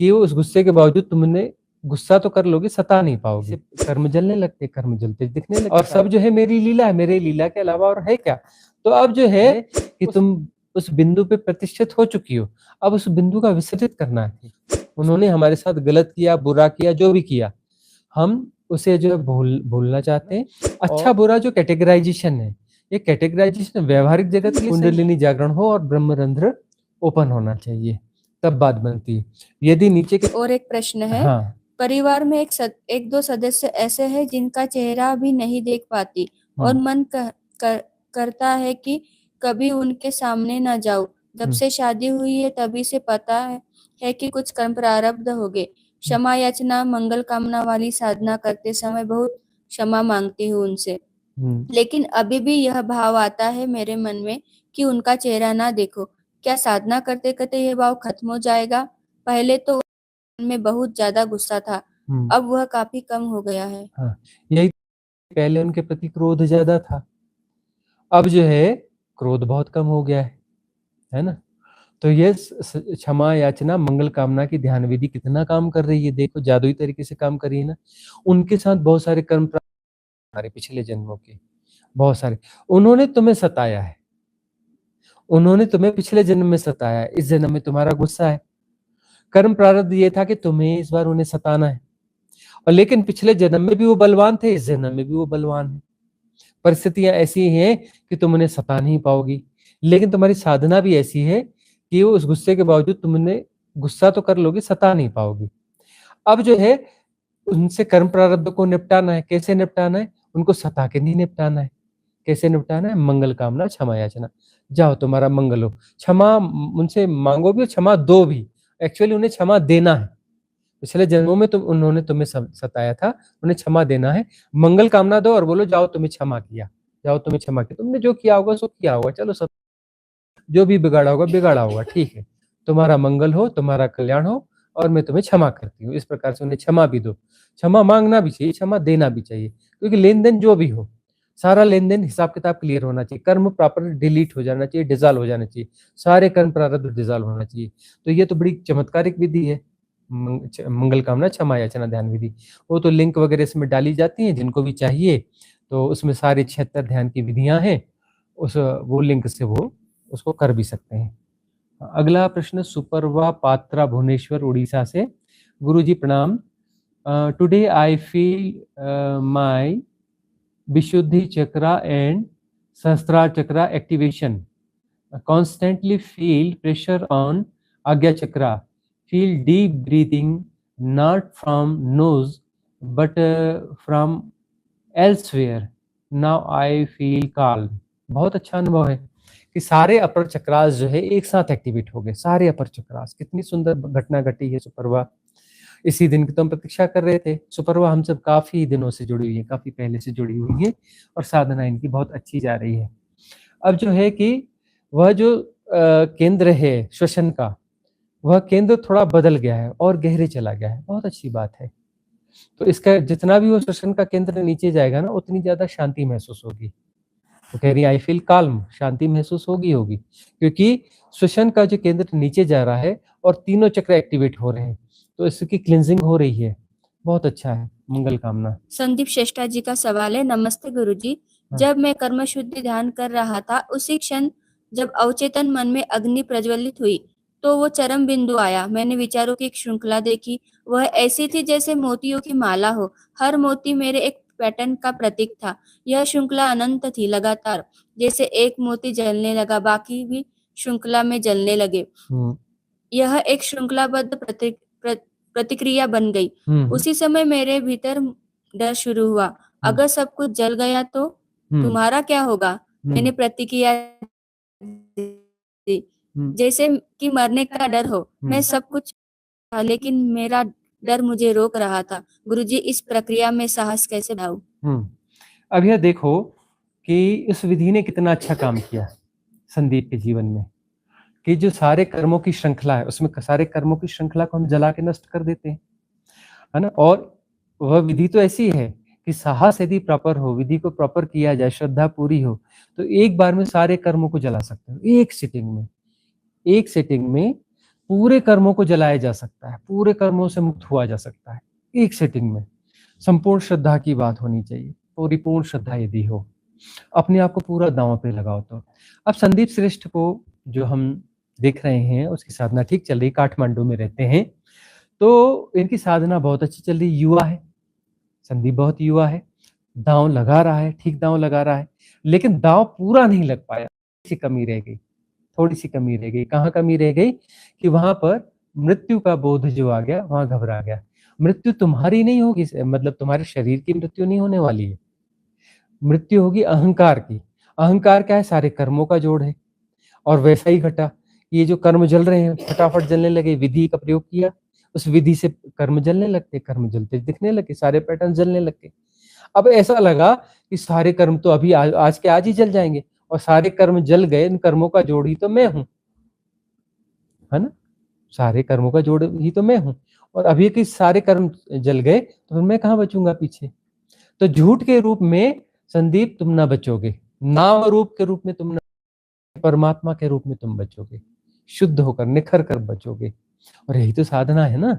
कि उस गुस्से के बावजूद तुमने गुस्सा तो कर लोगे, सता नहीं पाओगे। कर्म जलने लगते, कर्म जलते दिखने लगते, और सब जो है मेरी लीला है, मेरे लीला के अलावा और है क्या। तो अब जो है कि तुम उस बिंदु पे प्रतिष्ठित हो चुकी हो, अब उस बिंदु का विसर्जित करना है। उन्होंने हमारे साथ गलत किया, बुरा किया, जो भी किया, हम उसे जो है भूलना चाहते हैं। अच्छा बुरा जो कैटेगराइजेशन है, ये कैटेगराइजेशन व्यवहारिक जगत के लिए कुंडलिनी जागरण हो और ब्रह्मरंध्र ओपन होना चाहिए, तब बात बनती है। यदि नीचे के और एक प्रश्न है, हाँ, परिवार में एक दो सदस्य ऐसे हैं जिनका चेहरा भी नहीं देख पाती और मन करता है कि कभी उनके सामने ना जाऊं। जब से शादी हुई है तभी से पता है कि कुछ कर्म प्रारब्ध हो गए। क्षमा याचना मंगल कामना वाली साधना करते समय बहुत क्षमा मांगती हूँ उनसे, लेकिन अभी भी यह भाव आता है मेरे मन में कि उनका चेहरा ना देखो। क्या साधना करते करते यह भाव खत्म हो जाएगा? पहले तो में बहुत ज्यादा गुस्सा था, अब वह काफी कम हो गया है। हाँ, यही पहले उनके प्रति क्रोध ज्यादा था, अब जो है क्रोध बहुत कम हो गया है ना। तो ये क्षमा याचना मंगल कामना की ध्यान विधि कितना काम कर रही है, देखो जादुई तरीके से काम कर रही है ना। उनके साथ बहुत सारे कर्म हमारे पिछले जन्मों के बहुत सारे, उन्होंने तुम्हें सताया है, उन्होंने तुम्हें पिछले जन्म में सताया है, इस जन्म में तुम्हारा गुस्सा है। कर्म प्रारब्ध ये था कि तुम्हें इस बार उन्हें सताना है, और लेकिन पिछले जन्म में भी वो बलवान थे, इस जन्म में भी वो बलवान है। परिस्थितियां ऐसी हैं कि तुम उन्हें सता नहीं पाओगी, लेकिन तुम्हारी साधना भी ऐसी है कि वो उस गुस्से के बावजूद तुम उन्हें गुस्सा तो कर लोगे, सता नहीं पाओगी। अब जो है उनसे कर्म प्रारब्ध को निपटाना है। कैसे निपटाना है? उनको सता के नहीं निपटाना है। कैसे निपटाना है? मंगल कामना क्षमा याचना, जाओ तुम्हारा मंगल हो। क्षमा उनसे मांगो भी और क्षमा दो भी। एक्चुअली उन्हें क्षमा देना है, पिछले जन्मों में उन्होंने तुम्हें सताया था, उन्हें क्षमा देना है। मंगल कामना दो और बोलो जाओ तुम्हें क्षमा किया, जाओ तुम्हें क्षमा किया, तुमने जो किया होगा सो किया होगा, चलो सब जो भी बिगाड़ा होगा बिगाड़ा होगा, ठीक है, तुम्हारा मंगल हो, तुम्हारा कल्याण हो, और मैं तुम्हें क्षमा करती हूँ। इस प्रकार से उन्हें क्षमा भी दो। क्षमा मांगना भी चाहिए, क्षमा देना भी चाहिए, क्योंकि लेन देन जो भी हो, सारा लेन देन हिसाब किताब क्लियर होना चाहिए। कर्म प्रॉपर डिलीट हो जाना चाहिए, डिजॉल्व हो जाना चाहिए, सारे कर्म प्रारब्ध डिजॉल्व होना चाहिए। तो ये तो बड़ी चमत्कारिक विधि है, मंगल कामना क्षमा याचना ध्यान विधि। वो तो लिंक वगैरह इसमें डाली जाती हैं, जिनको भी चाहिए तो उसमें सारे 76 ध्यान की विधियां हैं, उस वो लिंक से वो उसको कर भी सकते हैं। अगला प्रश्न सुपर्वा पात्रा भुवनेश्वर उड़ीसा से। गुरुजी प्रणाम। Today I feel my Vishuddhi chakra and Sahasrara chakra activation, constantly feel pressure on Agya Chakra, feel deep breathing not from nose but from elsewhere. Now I feel calm. बहुत अच्छा अनुभव है कि सारे अपर चक्रास जो है एक साथ एक्टिवेट हो गए, सारे अपर चक्रास। कितनी सुंदर घटना घटी है सुपर्वा, इसी दिन की तो हम प्रतीक्षा कर रहे थे। सुपर्वा हम सब काफी दिनों से जुड़ी हुई है, काफी पहले से जुड़ी हुई है, और साधना इनकी बहुत अच्छी जा रही है। अब जो है कि वह जो केंद्र है श्वसन का, वह केंद्र थोड़ा बदल गया है और गहरे चला गया है, बहुत अच्छी बात है। तो इसका जितना भी वो श्वसन का केंद्र नीचे जाएगा ना, उतनी ज्यादा शांति महसूस होगी। तो कह रही आई फील काल्म, शांति महसूस होगी, क्योंकि श्वसन का जो केंद्र नीचे जा रहा है और तीनों चक्र एक्टिवेट हो रहे हैं, तो इसकी क्लिंजिंग हो रही है, बहुत अच्छा है। मंगल कामना। संदीप श्रेष्ठा जी का सवाल है, नमस्ते गुरुजी। जब मैं कर्म शुद्धि ध्यान कर रहा था, उसी क्षण जब अवचेतन मन में अग्नि प्रज्वलित हुई तो वो चरम बिंदु आया। मैंने विचारों की एक श्रृंखला देखी, वह ऐसी थी जैसे मोतियों की माला हो। हर मोती मेरे एक पैटर्न का प्रतीक था। यह श्रृंखला अनंत थी, लगातार। जैसे एक मोती जलने लगा, बाकी भी श्रृंखला में जलने लगे। यह एक श्रृंखलाबद्ध प्रतिक्रिया बन गई। उसी समय मेरे भीतर डर शुरू हुआ, अगर सब कुछ जल गया तो तुम्हारा क्या होगा? मैंने प्रतिक्रिया दी, जैसे कि मरने का डर हो। मैं सब कुछ था, लेकिन मेरा डर मुझे रोक रहा था। गुरुजी, इस प्रक्रिया में साहस कैसे बढ़ाऊं? अब यह देखो कि इस विधि ने कितना अच्छा काम किया संदीप के जीवन में, कि जो सारे कर्मों की श्रृंखला है, उसमें सारे कर्मों की श्रृंखला को हम जला के नष्ट कर देते हैं, है ना। और वह विधि तो ऐसी है कि साहस यदि प्रॉपर हो, विधि को प्रॉपर किया जाए, श्रद्धा पूरी हो, तो एक बार में सारे कर्मों को जला सकते हो, एक सिटिंग में पूरे कर्मों को जलाया जा सकता है, पूरे कर्मों से मुक्त हुआ जा सकता है एक सेटिंग में। संपूर्ण श्रद्धा की बात होनी चाहिए, पूरी पूर्ण श्रद्धा यदि हो, अपने आप को पूरा दांव पे लगाओ तो। अब संदीप श्रेष्ठ को जो हम देख रहे हैं, उसकी साधना ठीक चल रही, काठमांडू में रहते हैं, तो इनकी साधना बहुत अच्छी चल रही। युवा है संदीप, बहुत युवा है, दांव लगा रहा है, ठीक दांव लगा रहा है, लेकिन दांव पूरा नहीं लग पाया, थोड़ी सी कमी रह गई, थोड़ी सी कमी रह गई। कहाँ कमी रह गई? कि वहां पर मृत्यु का बोध जो आ गया, वहां घबरा गया। मृत्यु तुम्हारी नहीं होगी, मतलब तुम्हारे शरीर की मृत्यु नहीं होने वाली है, मृत्यु होगी अहंकार की। अहंकार क्या है? सारे कर्मों का जोड़ है। और वैसा ही घटा, ये जो कर्म जल रहे हैं फटाफट जलने लगे, विधि का प्रयोग किया, उस विधि से कर्म जलने लगते, कर्म जलते दिखने लगे, सारे पैटर्न जलने लगे। अब ऐसा लगा कि सारे कर्म तो अभी आज के आज ही जल जाएंगे, और सारे कर्म जल गए, इन कर्मों का जोड़ ही तो मैं हूं, है ना? सारे कर्मों का जोड़ ही तो मैं हूं, और अभी कि सारे कर्म जल गए तो फिर मैं कहां बचूंगा पीछे? तो झूठ के रूप में संदीप तुम ना बचोगे, नाम रूप के रूप में तुम, परमात्मा के रूप में तुम बचोगे, शुद्ध होकर निखर कर बचोगे। और यही तो साधना है ना,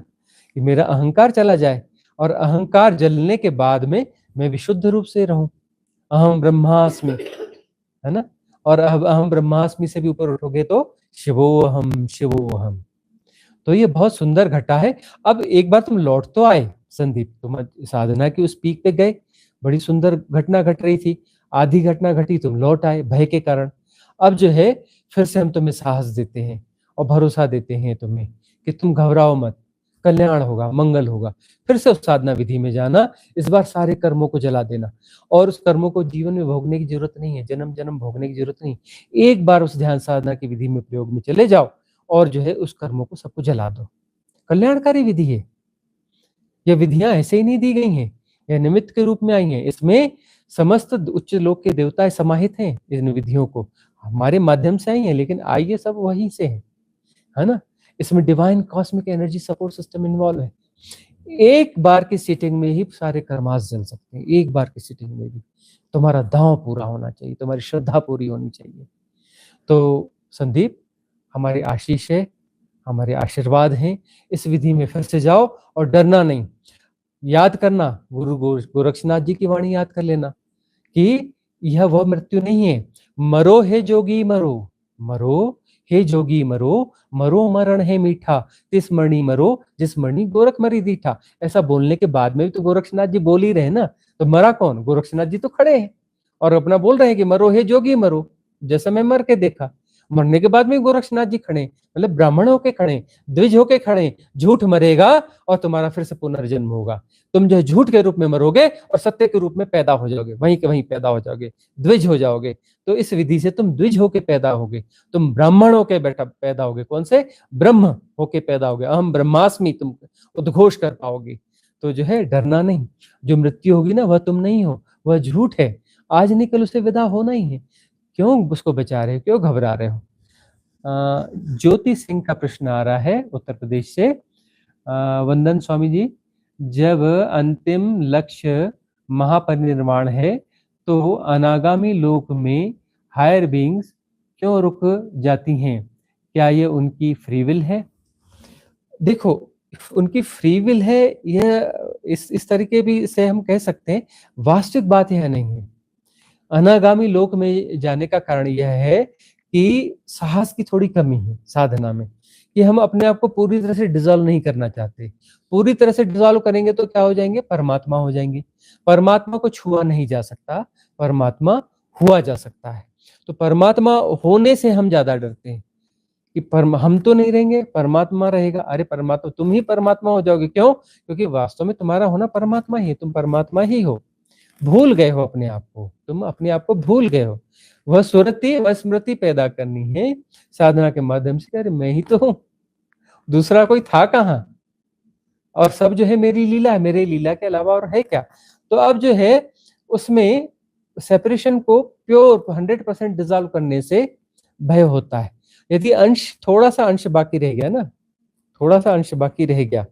कि मेरा अहंकार चला जाए, और अहंकार जलने के बाद में मैं विशुद्ध रूप से रहूं। अहम ब्रह्मास्मि, है ना? और अब अहम ब्रह्मास्मि से भी ऊपर उठोगे तो शिवोहम शिवोहम। तो ये बहुत सुंदर घटा है। अब एक बार तुम लौट तो आए संदीप, तुम साधना की उस पीक पे गए, बड़ी सुंदर घटना घट रही थी, आधी घटना घटी, तुम लौट आए भय के कारण। अब जो है फिर से हम तुम्हें साहस देते हैं और भरोसा देते हैं तुम्हें कि तुम घबराओ मत, कल्याण होगा, मंगल होगा। फिर से उस साधना विधि में जाना, इस बार सारे कर्मों को जला देना, और उस कर्मों को जीवन में भोगने की जरूरत नहीं है, जन्म जन्म भोगने की जरूरत नहीं। एक बार उस ध्यान साधना की विधि में प्रयोग में चले जाओ, और जो है उस कर्मों को सबको जला दो। कल्याणकारी विधि है। ये विधियां ऐसे ही नहीं दी गई हैं, यह निमित्त के रूप में आई हैं। इसमें समस्त उच्च लोक के देवता समाहित हैं, इन विधियों को हमारे माध्यम से आई हैं, लेकिन आई ये सब वहीं से है ना? इसमें divine cosmic energy support system involve है। एक बार की सीटिंग में ही सारे कर्मास जल सकते हैं, एक बार की सीटिंग में भी। तुम्हारा दांव पूरा होना चाहिए, तुम्हारी श्रद्धा पूरी होनी चाहिए। तो संदीप, हमारी आशीष है, हमारे आशीर्वाद हैं, इस विधि में फिर से जाओ और डरना नहीं। याद करना, गुरु गोरक्षनाथ जी की वाणी याद कर लेना कि यह वह मृत्यु नहीं है। मरो हे जोगी मरो, मरो हे जोगी मरो, मरो मरण है मीठा, तिस मणि मरो जिस मणि गोरख मरी दीठा। ऐसा बोलने के बाद में भी तो गोरक्षनाथ जी बोल ही रहे ना, तो मरा कौन? गोरक्षनाथ जी तो खड़े हैं और अपना बोल रहे हैं कि मरो हे जोगी मरो, जैसा मैं मर के देखा। मरने के बाद में गोरक्षनाथ जी खड़े, मतलब ब्राह्मण होके खड़े, द्विज होके खड़े। झूठ मरेगा और तुम्हारा फिर से पुनर्जन्म होगा। तुम जो है झूठ के रूप में मरोगे और सत्य के रूप में पैदा हो जाओगे, वहीं के वहीं पैदा हो जाओगे, द्विज हो जाओगे। तो इस विधि से तुम द्विज होके पैदा होगे, तुम ब्राह्मण होके पैदा होगे। कौन से? ब्रह्म होके पैदा होगे, अहम ब्रह्मास्मि तुम उद्घोष कर पाओगे। तो जो है डरना नहीं, जो मृत्यु होगी ना वह तुम नहीं हो, वह झूठ है, आज नहीं कल उसे विदा होना ही है। क्यों उसको बचा रहे हो, क्यों घबरा रहे हो? ज्योति सिंह का प्रश्न आ रहा है उत्तर प्रदेश से। वंदन स्वामी जी, जब अंतिम लक्ष्य महापरिनिर्वाण है तो अनागामी लोक में हायर बीइंग्स क्यों रुक जाती हैं? क्या ये उनकी फ्री विल है? देखो, उनकी फ्री विल है, यह इस तरीके भी से हम कह सकते हैं, वास्तविक बात यह नहीं है। अनागामी लोक में जाने का कारण यह है कि साहस की थोड़ी कमी है साधना में, कि हम अपने आप को पूरी तरह से डिसॉल्व नहीं करना चाहते। पूरी तरह से डिसॉल्व करेंगे तो क्या हो जाएंगे? परमात्मा हो जाएंगे। परमात्मा को छुआ नहीं जा सकता, परमात्मा हुआ जा सकता है। तो परमात्मा होने से हम ज्यादा डरते हैं कि हम तो नहीं रहेंगे, परमात्मा रहेगा। अरे परमात्मा, तुम ही परमात्मा हो जाओगे। क्यों? क्योंकि वास्तव में तुम्हारा होना परमात्मा ही, तुम परमात्मा ही हो। भूल गए हो अपने आप को, तुम अपने आप को भूल गए हो। वह सुरति वह स्मृति पैदा करनी है साधना के माध्यम से। अरे मैं ही तो हूं, दूसरा कोई था कहाँ? और सब जो है मेरी लीला है, मेरे लीला के अलावा और है क्या? तो अब जो है उसमें सेपरेशन को प्योर 100% डिसॉल्व करने से भय होता है। यदि अंश, थोड़ा सा अंश बाकी रह गया ना, थोड़ा सा अंश बाकी रह गया,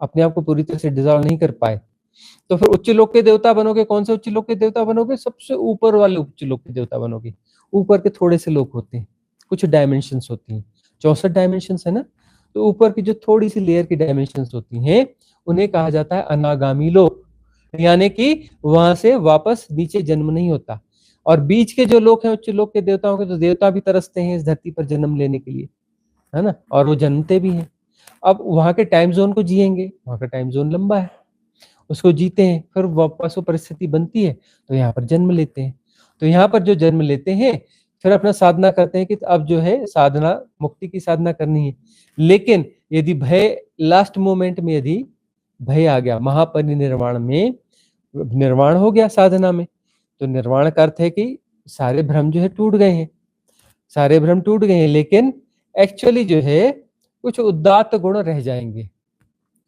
अपने आप को पूरी तरह से डिसॉल्व नहीं कर पाए, तो फिर उच्च लोक के देवता बनोगे। कौन से उच्च लोक के देवता बनोगे? सबसे ऊपर वाले उच्च लोक के देवता बनोगे। ऊपर के थोड़े से लोक होते हैं, कुछ डायमेंशंस होती हैं, 64 डायमेंशंस है ना, तो ऊपर की जो थोड़ी सी लेयर की डायमेंशंस होती हैं उन्हें कहा जाता है अनागामी लोक, यानी कि वहां से वापस नीचे जन्म नहीं होता। और बीच के जो लोग हैं उच्च लोक के देवताओं के, तो देवता भी तरसते हैं इस धरती पर जन्म लेने के लिए, है ना, और वो जन्मते भी हैं। अब वहां के टाइम जोन को जिएंगे, वहां का टाइम जोन लंबा है, उसको जीते हैं, फिर वापस वो परिस्थिति बनती है तो यहाँ पर जन्म लेते हैं। तो यहाँ पर जो जन्म लेते हैं फिर अपना साधना करते हैं कि अब जो है साधना मुक्ति की साधना करनी है। लेकिन यदि भय लास्ट मोमेंट में यदि भय आ गया, महापरिनिर्वाण में निर्वाण हो गया साधना में, तो निर्वाण का अर्थ है कि सारे भ्रम जो है टूट गए हैं, सारे भ्रम टूट गए हैं, लेकिन एक्चुअली जो है कुछ उदात्त गुण रह जाएंगे,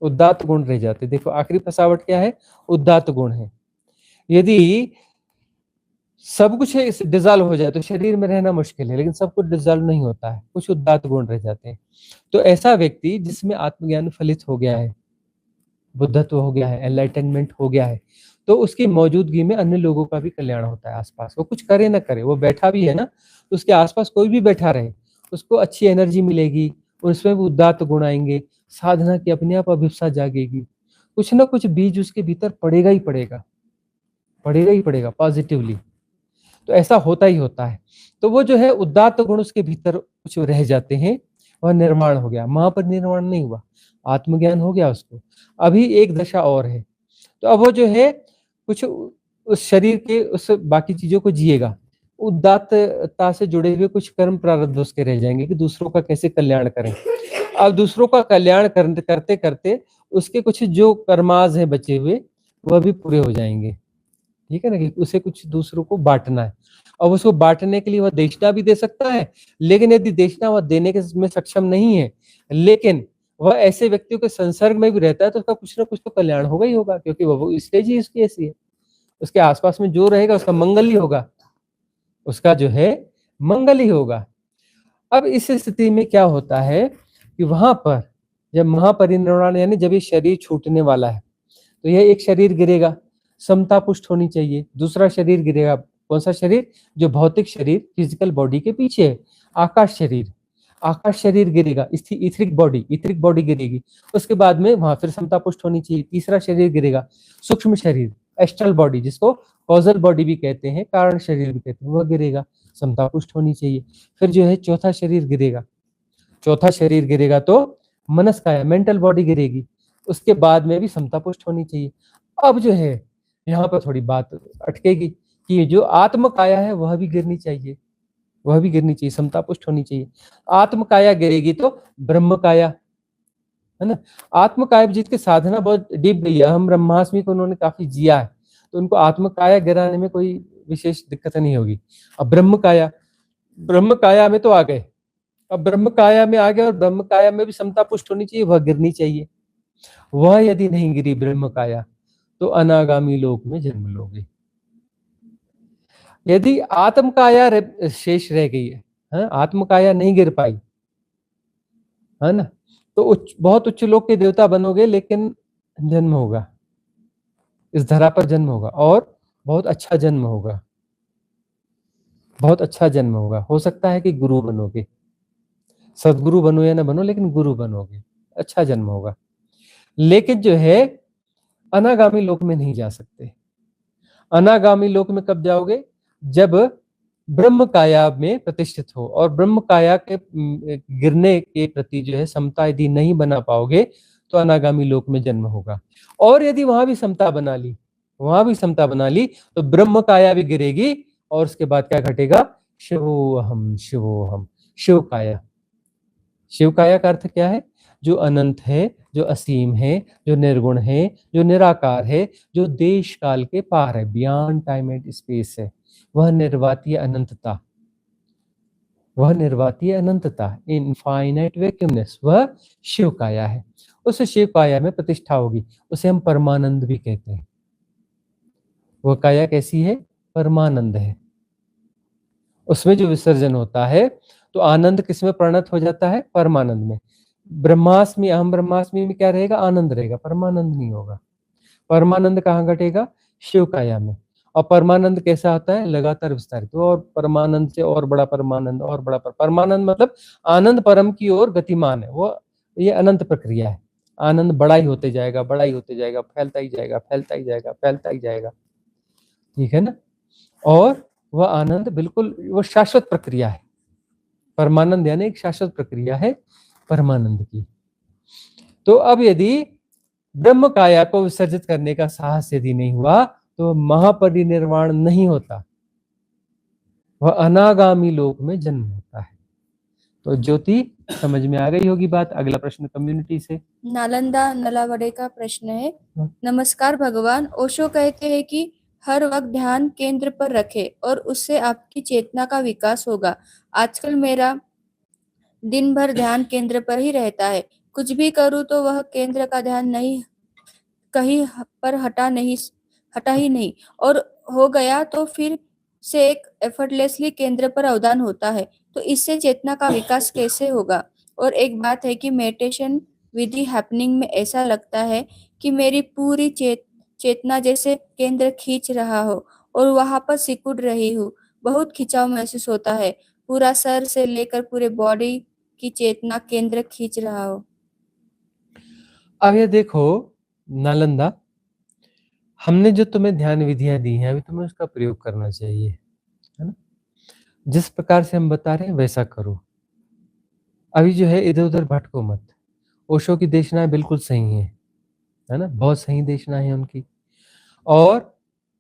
उदात्त गुण रह जाते। देखो आखिरी फसावट क्या है, उदात्त गुण है। यदि सब कुछ डिजॉल्व हो जाए तो शरीर में रहना मुश्किल है, लेकिन सब कुछ डिजॉल्व नहीं होता है, कुछ उदात्त गुण रह जाते हैं। तो ऐसा व्यक्ति जिसमें आत्मज्ञान फलित हो गया है, बुद्धत्व हो गया है, एनलाइटनमेंट हो गया है, तो उसकी मौजूदगी में अन्य लोगों का भी कल्याण होता है आसपास। वो कुछ करे ना करे, वो बैठा भी है ना, तो उसके आसपास कोई भी बैठा रहे, उसको अच्छी एनर्जी मिलेगी, उसमें भी उदात्त गुण आएंगे, साधना की अपने आप अभिप्सा जागेगी, कुछ ना कुछ बीज उसके भीतर पड़ेगा ही पड़ेगा, पड़ेगा ही पड़ेगा पॉजिटिवली। तो ऐसा होता ही होता है। तो वो जो है उदात्त गुण उसके भीतर कुछ रह जाते हैं, वह निर्माण हो गया, महापरिनिर्वाण नहीं हुआ, आत्मज्ञान हो गया उसको। अभी एक दशा और है, तो अब वो जो है कुछ उस शरीर के उस बाकी चीजों को जिएगा, उदात्तता से जुड़े हुए कुछ कर्म प्रारब्ध उसके रह जाएंगे कि दूसरों का कैसे कल्याण करें। अब दूसरों का कल्याण करते करते उसके कुछ जो कर्माज है बचे हुए वह भी पूरे हो जाएंगे, ठीक है ना, कि उसे कुछ दूसरों को बांटना है। अब उसको बांटने के लिए वह देशना भी दे सकता है, लेकिन यदि देशना वह देने के में सक्षम नहीं है, लेकिन वह ऐसे व्यक्तियों के संसर्ग में भी रहता है, तो उसका कुछ ना कुछ तो कल्याण होगा ही होगा, क्योंकि वो स्टेज ही उसकी ऐसी है। उसके आसपास में जो रहेगा उसका मंगल ही होगा, उसका जो है मंगल ही होगा। अब इस स्थिति में क्या होता है कि वहां पर जब महापरिनिर्वाण यानी जब ये शरीर छूटने वाला है, तो यह एक शरीर गिरेगा, समता पुष्ट होनी चाहिए, दूसरा शरीर गिरेगा। कौन सा शरीर? जो भौतिक शरीर फिजिकल बॉडी के पीछे है, आकाश शरीर, आकाश शरीर गिरेगा, इथरिक बॉडी गिरेगी। उसके बाद में वहां फिर समता पुष्ट होनी चाहिए, तीसरा शरीर गिरेगा, सूक्ष्म शरीर, एस्ट्रल बॉडी, जिसको कॉजल बॉडी भी कहते हैं, कारण शरीर भी कहते हैं, वह गिरेगा, समता पुष्ट होनी चाहिए। फिर जो है चौथा शरीर गिरेगा, चौथा शरीर गिरेगा तो मनस्काया, मेंटल बॉडी गिरेगी, उसके बाद में भी समता पुष्ट होनी चाहिए। अब जो है यहाँ पर थोड़ी बात अटकेगी कि जो आत्म काया है वह भी गिरनी चाहिए, वह भी गिरनी चाहिए, समता पुष्ट होनी चाहिए। आत्म काया गिरेगी तो ब्रह्म काया, है ना। आत्म काया जिसकी साधना बहुत डीप गई है, हम ब्रह्मास्मि को उन्होंने काफी जिया है, तो उनको आत्म काया गिराने में कोई विशेष दिक्कत नहीं होगी। अब ब्रह्म काया में तो आ गए, अब ब्रह्म काया में आ गए, और ब्रह्म काया में भी समता पुष्ट होनी चाहिए, वह गिरनी चाहिए। वह यदि नहीं गिरी ब्रह्म काया तो अनागामी लोक में जन्म लोगे। यदि आत्म काया शेष रह गई है, आत्म काया नहीं गिर पाई, है ना, तो बहुत उच्च लोक के देवता बनोगे, लेकिन जन्म होगा, इस धरा पर जन्म होगा, और बहुत अच्छा जन्म होगा, बहुत अच्छा जन्म होगा। हो सकता है कि गुरु बनोगे, सदगुरु बनो या ना बनो, लेकिन गुरु बनोगे, अच्छा जन्म होगा। लेकिन जो है अनागामी लोक में नहीं जा सकते। अनागामी लोक में कब जाओगे? जब ब्रह्म काया में प्रतिष्ठित हो, और ब्रह्म काया के गिरने के प्रति जो है समता यदि नहीं बना पाओगे तो अनागामी लोक में जन्म होगा। और यदि वहां भी समता बना ली, वहां भी समता बना ली, तो ब्रह्म काया भी गिरेगी, और उसके बाद क्या घटेगा? शिवोहम शिवोहम, शिव काया। शिव काया का अर्थ क्या है? जो अनंत है, जो असीम है, जो निर्गुण है, जो निराकार है, जो देश काल के पार है, बियॉन्ड टाइम एंड स्पेस है, वह निर्वातीय अनंतता, वह निर्वातीय अनंतता, इनफाइनाइट वैक्यूमनेस, वह शिव काया है। उस शिव काया में प्रतिष्ठा होगी, उसे हम परमानंद भी कहते हैं। वह काया कैसी है? परमानंद है। उसमें जो विसर्जन होता है तो आनंद किसमें परिणत हो जाता है? परमानंद में। ब्रह्मास्मि, अहम ब्रह्मास्मि में क्या रहेगा? आनंद रहेगा, परमानंद नहीं होगा। परमानंद कहाँ घटेगा? शिव काया में। और परमानंद कैसा होता है? लगातार विस्तारित, और परमानंद से और बड़ा परमानंद, और बड़ा परमानंद मतलब आनंद परम की ओर गतिमान है, वो ये अनंत प्रक्रिया है। आनंद बड़ा ही होते जाएगा, बड़ा ही होते जाएगा, फैलता ही जाएगा, फैलता ही जाएगा, फैलता ही जाएगा, ठीक है ना। और वह आनंद बिल्कुल वो शाश्वत प्रक्रिया है। परमानंद यानी एक शाश्वत प्रक्रिया है परमानंद की। तो अब यदि ब्रह्म काया को विसर्जित करने का साहस यदि नहीं हुआ तो महापरिनिर्वाण नहीं होता, वह अनागामी लोक में जन्म होता है। तो ज्योति समझ में आ गई होगी बात। अगला प्रश्न कम्युनिटी से। नालंदा नलावड़े का प्रश्न है, नमस्कार भगवान, ओशो कहते हैं कि हर वक्त ध्यान केंद्र पर रखें और उससे आपकी चेतना का विकास होगा। आजकल मेरा दिन भर ध्यान केंद्र पर ही रहता है, कुछ भी करूं तो वह केंद्र का ध्यान नहीं कहीं पर हटा ही नहीं, और हो गया तो फिर से एक एफर्टलेसली केंद्र पर अवधान होता है। तो इससे चेतना का विकास कैसे होगा? और एक बात है कि मेडिटेशन विधि हैपनिंग में ऐसा लगता है कि मेरी पूरी चेतना जैसे केंद्र खींच रहा हो और वहां पर सिकुड़ रही हूँ। बहुत खिंचाव महसूस होता है, पूरा सर से लेकर पूरे बॉडी की चेतना केंद्र खींच रहा हो। अब ये देखो नालंदा, हमने जो तुम्हें ध्यान विधियां दी हैं अभी तुम्हें उसका प्रयोग करना चाहिए, है ना। जिस प्रकार से हम बता रहे हैं वैसा करो। अभी जो है इधर उधर भटको मत। ओशो की देशनाएं बिल्कुल सही है ना, बहुत सही देशनाएं हैं उनकी, और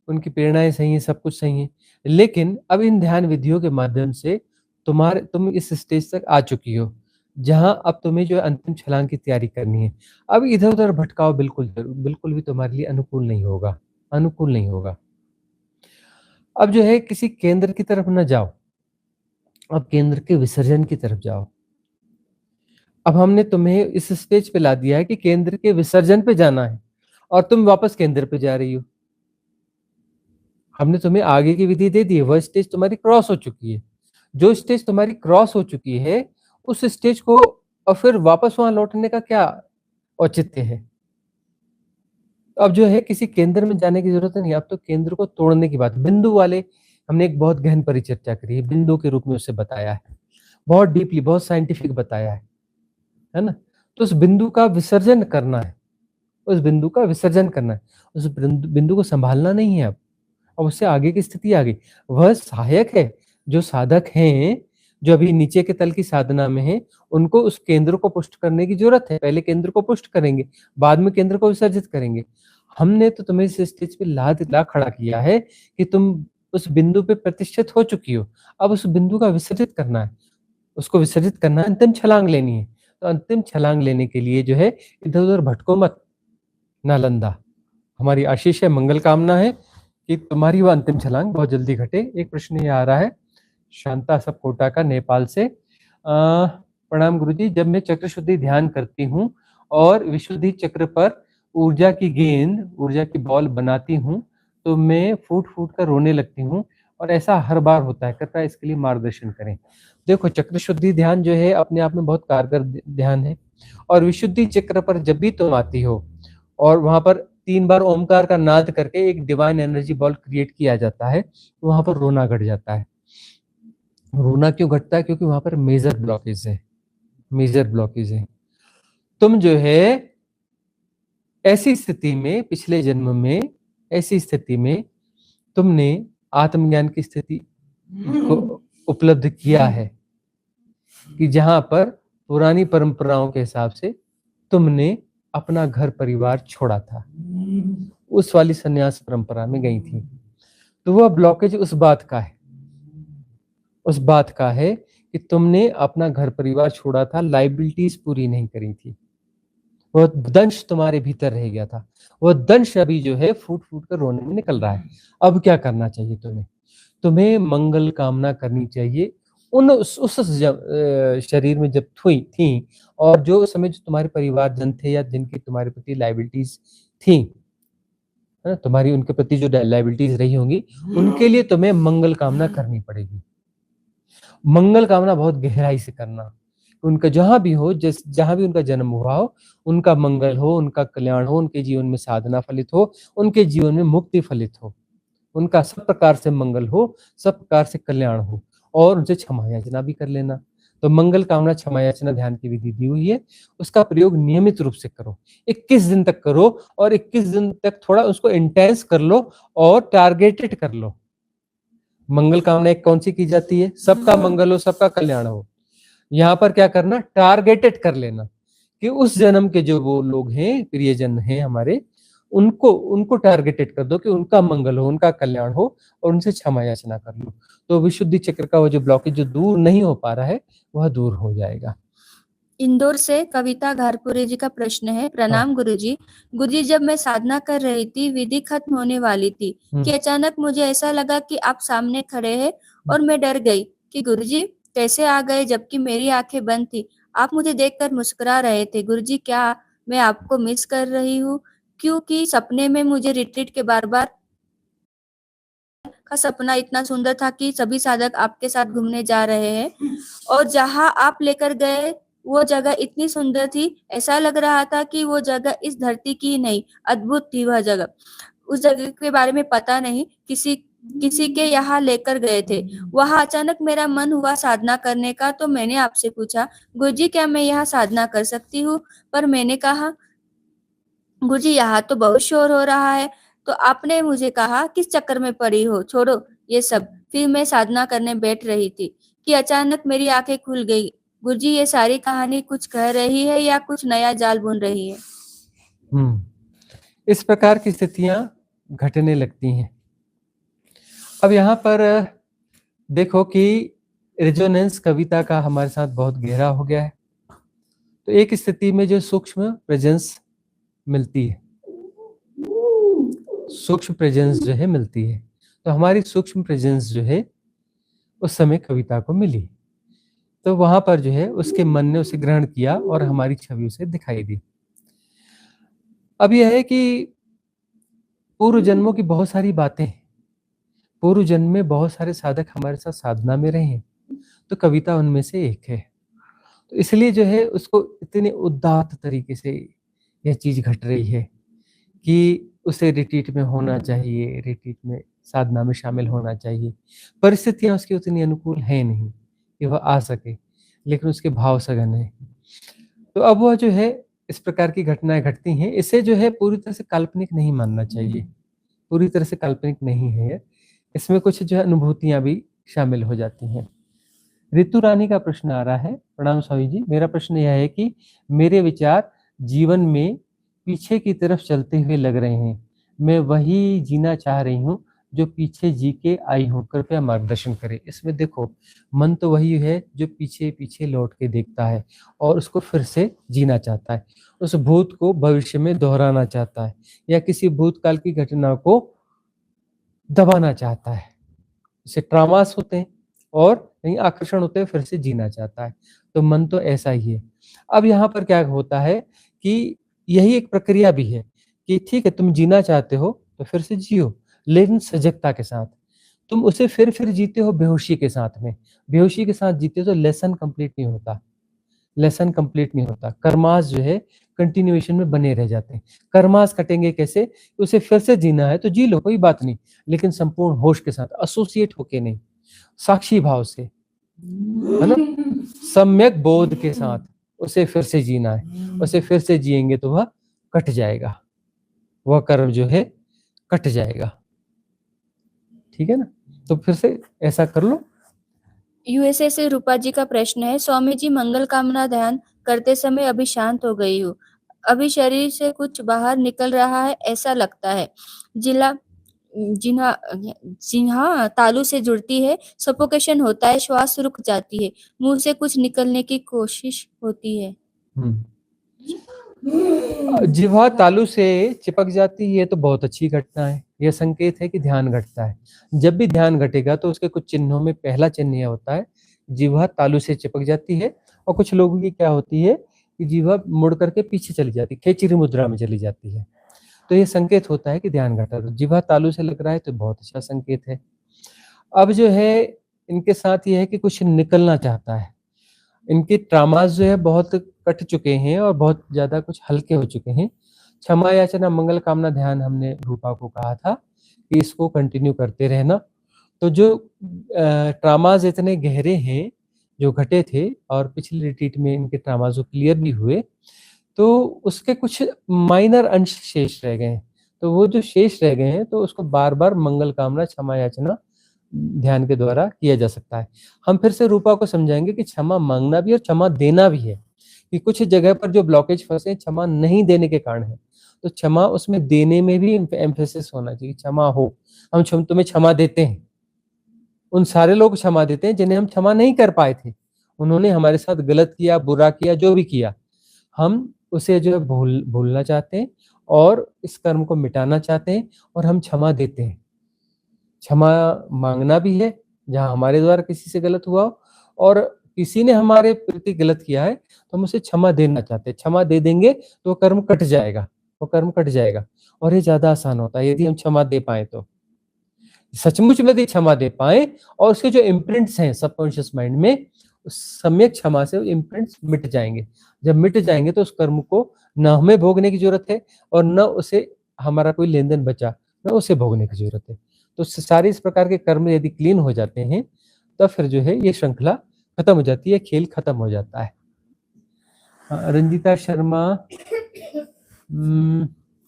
उनकी प्रेरणाएं सही है, सब कुछ सही है। लेकिन अब इन ध्यान विधियों के माध्यम से तुम इस स्टेज तक आ चुकी हो जहां अब तुम्हें जो है अंतिम छलांग की तैयारी करनी है। अब इधर उधर भटकाव बिल्कुल भी तुम्हारे लिए अनुकूल नहीं होगा, अनुकूल नहीं होगा। अब जो है किसी केंद्र की तरफ न जाओ, अब केंद्र के विसर्जन की तरफ जाओ। अब हमने तुम्हें इस स्टेज पे ला दिया है कि केंद्र के विसर्जन पे जाना है और तुम वापस केंद्र पे जा रही हो। हमने तुम्हें आगे की विधि दे दी है, वह स्टेज तुम्हारी क्रॉस हो चुकी है। जो स्टेज तुम्हारी क्रॉस हो चुकी है उस स्टेज को और फिर वापस वहां लौटने का क्या औचित्य है। अब जो है किसी केंद्र में जाने की जरूरत नहीं, अब तो केंद्र को तोड़ने की बात। बिंदु वाले हमने एक बहुत गहन परिचर्चा करी है, बिंदु के रूप में उसे बताया है, बहुत डीपली, बहुत साइंटिफिक बताया है ना। तो उस बिंदु का विसर्जन करना है, उस बिंदु का विसर्जन करना है, उस बिंदु को संभालना नहीं है। अब उससे आगे की स्थिति आ गई, वह सहायक है। जो साधक हैं जो अभी नीचे के तल की साधना में है उनको उस केंद्र को पुष्ट करने की जरूरत है। पहले केंद्र को पुष्ट करेंगे, बाद में केंद्र को विसर्जित करेंगे। हमने तो तुम्हें इस स्टेज पे ला खड़ा किया है कि तुम उस बिंदु पे प्रतिष्ठित हो चुकी हो। अब उस बिंदु का विसर्जित करना है, उसको विसर्जित करना है, अंतिम छलांग लेनी है। तो अंतिम छलांग लेने के लिए जो है इधर उधर भटको मत नालंदा। हमारी आशीष है, मंगल कामना है कि तुम्हारी वह अंतिम छलांग बहुत जल्दी घटे। एक प्रश्न ये आ रहा है शांता सपकोटा का, नेपाल से। प्रणाम गुरुजी, जब मैं चक्र शुद्धि ध्यान करती हूँ और विशुद्धि चक्र पर ऊर्जा की गेंद, ऊर्जा की बॉल बनाती हूँ तो मैं फूट फूट कर रोने लगती हूँ और ऐसा हर बार होता है, कृपया इसके लिए मार्गदर्शन करें। देखो, चक्र शुद्धि ध्यान जो है अपने आप में बहुत कारगर ध्यान है, और विशुद्धि चक्र पर जब भी तुम आती हो और वहां पर 3 बार ओमकार का नाद करके एक डिवाइन एनर्जी बॉल क्रिएट किया जाता है, तो वहां पर रोना घट जाता है। रोना क्यों घटता है? क्योंकि वहां पर मेजर ब्लॉकेज है, मेजर ब्लॉकेज है। तुम जो है ऐसी स्थिति में, पिछले जन्म में ऐसी स्थिति में तुमने आत्मज्ञान की स्थिति को उपलब्ध किया है कि जहां पर पुरानी परंपराओं के हिसाब से तुमने अपना घर परिवार छोड़ा था, उस वाली सन्यास परंपरा में गई थी। तो वह ब्लॉकेज उस बात का है, उस बात का है कि तुमने अपना घर परिवार छोड़ा था, लाइबिलिटीज पूरी नहीं करी थी, वह दंश तुम्हारे भीतर रह गया था। वह दंश अभी जो है फूट फूट कर रोने में निकल रहा है। अब क्या करना चाहिए तुम्हें? तुम्हें मंगल कामना करनी चाहिए उस शरीर में जब थी और जो समय जो तुम्हारे परिवारजन थे या जिनकी तुम्हारे प्रति लाइबिलिटीज थी, है ना, तुम्हारी उनके प्रति जो लाइबिलिटीज रही होंगी, उनके लिए तुम्हें मंगल कामना करनी पड़ेगी। मंगल कामना बहुत गहराई से करना, उनका जहां भी हो, जहां भी उनका जन्म हुआ हो, उनका मंगल हो, उनका कल्याण हो, उनके जीवन में साधना फलित हो, उनके जीवन में मुक्ति फलित हो, उनका सब प्रकार से मंगल हो, सब प्रकार से कल्याण हो, और उनसे क्षमा याचना भी कर लेना। तो मंगल कामना क्षमा याचना ध्यान की विधि दी हुई है, उसका प्रयोग नियमित रूप से करो। 21 दिन तक करो और 21 दिन तक थोड़ा उसको इंटेंस कर लो और टारगेटेड कर लो। मंगल कामना एक कौन सी की जाती है? सबका मंगल हो, सबका कल्याण हो। यहाँ पर क्या करना? टारगेटेड कर लेना कि उस जन्म के जो वो लोग हैं, प्रियजन हैं हमारे, उनको टारगेटेड कर दो कि उनका मंगल हो, उनका कल्याण हो और उनसे क्षमा याचना कर लो। तो विशुद्धि चक्र का वो जो ब्लॉकेज जो दूर नहीं हो पा रहा है वह दूर हो जाएगा। इंदौर से कविता घारपुरे जी का प्रश्न है। प्रणाम गुरुजी। गुरुजी, जब मैं साधना कर रही थी, विधि खत्म होने वाली थी कि अचानक मुझे ऐसा लगा कि आप सामने खड़े हैं और मैं डर गई कि गुरुजी कैसे आ गए, जबकि मेरी आंखें बंद थी। आप मुझे देखकर मुस्कुरा रहे थे। गुरुजी, क्या मैं आपको मिस कर रही हूँ? क्योंकि सपने में मुझे रिट्रीट के बार का सपना इतना सुंदर था कि सभी साधक आपके साथ घूमने जा रहे हैं और जहां आप लेकर गए वो जगह इतनी सुंदर थी, ऐसा लग रहा था कि वो जगह इस धरती की ही नहीं, अद्भुत थी वह जगह। उस जगह के बारे में पता नहीं, किसी किसी के यहाँ लेकर गए थे। वहां अचानक मेरा मन हुआ साधना करने का, तो मैंने आपसे पूछा, गुरुजी क्या मैं यहाँ साधना कर सकती हूँ? पर मैंने कहा, गुरुजी यहाँ तो बहुत शोर हो रहा है। तो आपने मुझे कहा, किस चक्कर में पड़ी हो, छोड़ो ये सब। फिर मैं साधना करने बैठ रही थी कि अचानक मेरी आंखें खुल गई। गुरुजी, ये सारी कहानी कुछ कह रही है या कुछ नया जाल बुन रही है? इस प्रकार की स्थितियां घटने लगती हैं। अब यहाँ पर देखो कि रेजोनेंस कविता का हमारे साथ बहुत गहरा हो गया है। तो एक स्थिति में जो सूक्ष्म प्रेजेंस मिलती है, सूक्ष्म प्रेजेंस जो है मिलती है, तो हमारी सूक्ष्म प्रेजेंस जो है उस समय कविता को मिली। तो वहां पर जो है उसके मन ने उसे ग्रहण किया और हमारी छवि उसे दिखाई दी। अब यह है कि पूर्व जन्मों की बहुत सारी बातें, पूर्व जन्म में बहुत सारे साधक हमारे साथ साधना में रहे हैं, तो कविता उनमें से एक है। तो इसलिए जो है उसको इतने उदात्त तरीके से यह चीज घट रही है कि उसे रिट्रीट में होना चाहिए, रिट्रीट में साधना में शामिल होना चाहिए। परिस्थितियां उसकी उतनी अनुकूल है नहीं कि वह आ सके, लेकिन उसके भाव सघन है। तो अब वह जो है इस प्रकार की घटनाएं घटती हैं, इसे जो है पूरी तरह से काल्पनिक नहीं मानना चाहिए, पूरी तरह से काल्पनिक नहीं है। इसमें कुछ जो है अनुभूतियां भी शामिल हो जाती हैं। ऋतु रानी का प्रश्न आ रहा है। प्रणाम स्वामी जी, मेरा प्रश्न यह है कि मेरे विचार जीवन में पीछे की तरफ चलते हुए लग रहे हैं। मैं वही जीना चाह रही हूँ जो पीछे जी के आई हूँ, कृपया मार्गदर्शन करें। इसमें देखो, मन तो वही है जो पीछे पीछे लौट के देखता है और उसको फिर से जीना चाहता है, उस भूत को भविष्य में दोहराना चाहता है या किसी भूतकाल की घटना को दबाना चाहता है। इसे ट्रामास होते हैं और कहीं आकर्षण होते हैं, फिर से जीना चाहता है। तो मन तो ऐसा ही है। अब यहाँ पर क्या होता है कि यही एक प्रक्रिया भी है कि ठीक है, तुम जीना चाहते हो तो फिर से जियो, लेकिन सजगता के साथ। तुम उसे फिर जीते हो बेहोशी के साथ में, बेहोशी के साथ जीते हो तो लेसन कंप्लीट नहीं होता, लेसन कंप्लीट नहीं होता। कर्मास जो है कंटिन्यूएशन में बने रह जाते हैं। कर्मास कटेंगे कैसे? उसे फिर से जीना है तो जी लो, कोई बात नहीं, लेकिन संपूर्ण होश के साथ, एसोसिएट होके नहीं, साक्षी भाव से, है ना, सम्यक बोध के साथ उसे फिर से जीना है। उसे फिर से जिएंगे तो वह कट जाएगा, वह कर्म जो है कट जाएगा। ठीक है ना? तो फिर से ऐसा कर लो। यूएसए से रूपा जी का प्रश्न है। स्वामी जी, मंगल कामना ध्यान करते समय अभी शांत हो गई हूँ। अभी शरीर से कुछ बाहर निकल रहा है ऐसा लगता है। जिला जिन्हा जिन्हा तालू से जुड़ती है, सफोकेशन होता है, श्वास रुक जाती है, मुंह से कुछ निकलने की कोशिश होती है। जिह्वा तालू से चिपक जाती है तो बहुत अच्छी घटना है, यह संकेत है कि ध्यान घटता है। जब भी ध्यान घटेगा तो उसके कुछ चिन्हों में पहला चिन्ह यह होता है, जिह्वा तालू से चिपक जाती है। और कुछ लोगों की क्या होती है कि जिह्वा मुड़ करके पीछे चली जाती है, खेचरी मुद्रा में चली जाती है। तो ये संकेत होता है कि ध्यान घटा। तो जिह्वा तालू से लग रहा है तो बहुत अच्छा संकेत है। अब जो है इनके साथ ये है कि कुछ निकलना चाहता है। इनके ट्रामास जो है बहुत कट चुके हैं और बहुत ज्यादा कुछ हल्के हो चुके हैं। क्षमा याचना मंगल कामना ध्यान हमने रूपा को कहा था कि इसको कंटिन्यू करते रहना। तो जो ट्रामास इतने गहरे हैं जो घटे थे और पिछले रिट्रीट में इनके ट्रामाजो क्लियर भी हुए, तो उसके कुछ माइनर अंश शेष रह गए हैं। तो वो जो शेष रह गए हैं तो उसको बार-बार मंगल कामना, क्षमा याचना ध्यान के द्वारा किया जा सकता है। हम फिर से रूपा को समझाएँगे कि क्षमा माँगना भी और क्षमा देना भी है, कि कुछ जगह पर जो ब्लॉकेज फँसे क्षमा नहीं देने के कारण है। तो क्षमा उसमें देने में भी एम्फेसिस होना चाहिए, क्षमा हो, हम तुम्हें क्षमा देते हैं। उन सारे लोग क्षमा देते हैं जिन्हें हम क्षमा नहीं कर पाए थे। उन्होंने हमारे साथ गलत किया, बुरा किया, जो भी किया, हम उसे जो है भूलना चाहते हैं और इस कर्म को मिटाना चाहते हैं और हम क्षमा देते हैं। क्षमा माँगना भी है, जहाँ हमारे द्वारा किसी से गलत हुआ हो, और किसी ने हमारे प्रति गलत किया है तो हम उसे क्षमा देना चाहते हैं। क्षमा दे देंगे तो कर्म कट जाएगा, वो कर्म कट जाएगा और ये ज़्यादा आसान होता है यदि हम क्षमा दे पाएँ तो। सचमुच में यदि क्षमा दे पाएँ और उसके जो इम्प्रिंट्स हैं सबकॉन्शियस माइंड में, सम्यक क्षमा से इम्प्रिंट्स मिट जाएँगे। जब मिट जाएँगे तो उस कर्म को न हमें भोगने की ज़रूरत है और न उसे हमारा कोई लेन-देन बचा, न उसे भोगने की ज़रूरत है। तो सारे इस प्रकार के कर्म यदि क्लीन हो जाते हैं, तब फिर जो है ये श्रृंखला खत्म हो जाती है, खेल खत्म हो जाता है। रंजीता शर्मा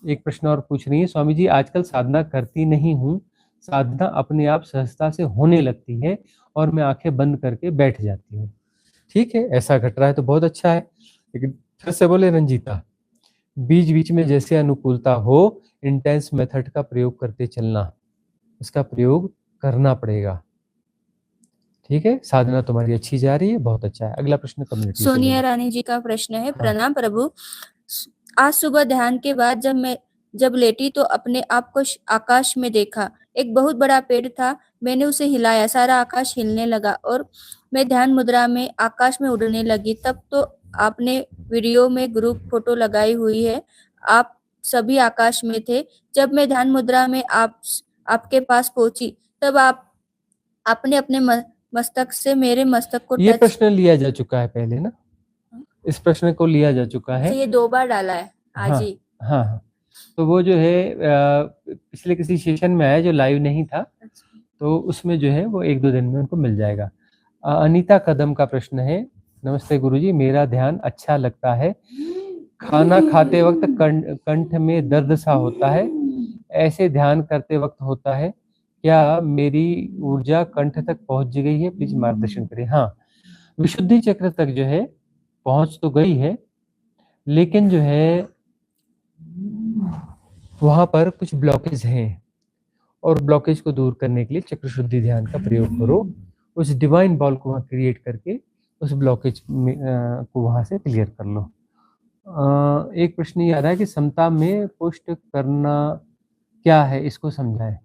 एक प्रश्न और पूछ रही है, स्वामी जी आजकल साधना करती नहीं हूँ, साधना अपने आप सहजता से होने लगती है और मैं आंखें बंद करके बैठ जाती हूँ। ठीक है, ऐसा घट रहा है तो बहुत अच्छा है, लेकिन फिर से बोले रंजीता, बीच-बीच में जैसे अनुकूलता हो, इंटेंस मेथड का प्रयोग करते चलना, इसका प्रयोग करना पड़ेगा। ठीक है, साधना तुम्हारी अच्छी जा रही है, बहुत अच्छा है। अगला प्रश्न कम्युनिटी से सोनिया बोलो। रानी जी का प्रश्न है, हाँ। प्रणाम प्रभु। आज सुबह ध्यान के बाद जब लेटी तो अपने आप को आकाश में देखा। एक बहुत बड़ा पेड़ था, मैंने उसे हिलाया, सारा आकाश हिलने लगा और मैं ध्यान मुद्रा में आकाश में उड़ने लगी। तब तो आपने वीडियो में ग्रुप फोटो लगाई हुई है, आप सभी आकाश में थे। जब मैं ध्यान मुद्रा में आपके पास पहुंची तब आपने अपने मस्तक से मेरे मस्तक को ये टच। प्रश्न लिया जा चुका है पहले ना, इस प्रश्न को लिया जा चुका है। ये 2 बार डाला है आज हाँ, ही। हाँ। तो वो जो है पिछले किसी सेशन में आया जो लाइव नहीं था, तो उसमें जो है वो 1-2 दिन में उनको मिल जाएगा। अनीता कदम का प्रश्न है, नमस्ते गुरुजी, मेरा ध्यान अच्छा लगता है, खाना खाते वक्त कंठ में दर्द सा होता है, ऐसे ध्यान करते वक्त होता है, क्या मेरी ऊर्जा कंठ तक पहुंच गई है? प्लीज मार्गदर्शन करें। हाँ, विशुद्धि चक्र तक जो है पहुंच तो गई है, लेकिन जो है वहां पर कुछ ब्लॉकेज हैं और ब्लॉकेज को दूर करने के लिए चक्र शुद्धि ध्यान का प्रयोग करो, उस डिवाइन बॉल को वहां क्रिएट करके उस ब्लॉकेज को वहां से क्लियर कर लो। एक प्रश्न ये आ रहा है कि समता में पुष्ट करना क्या है, इसको समझाएं।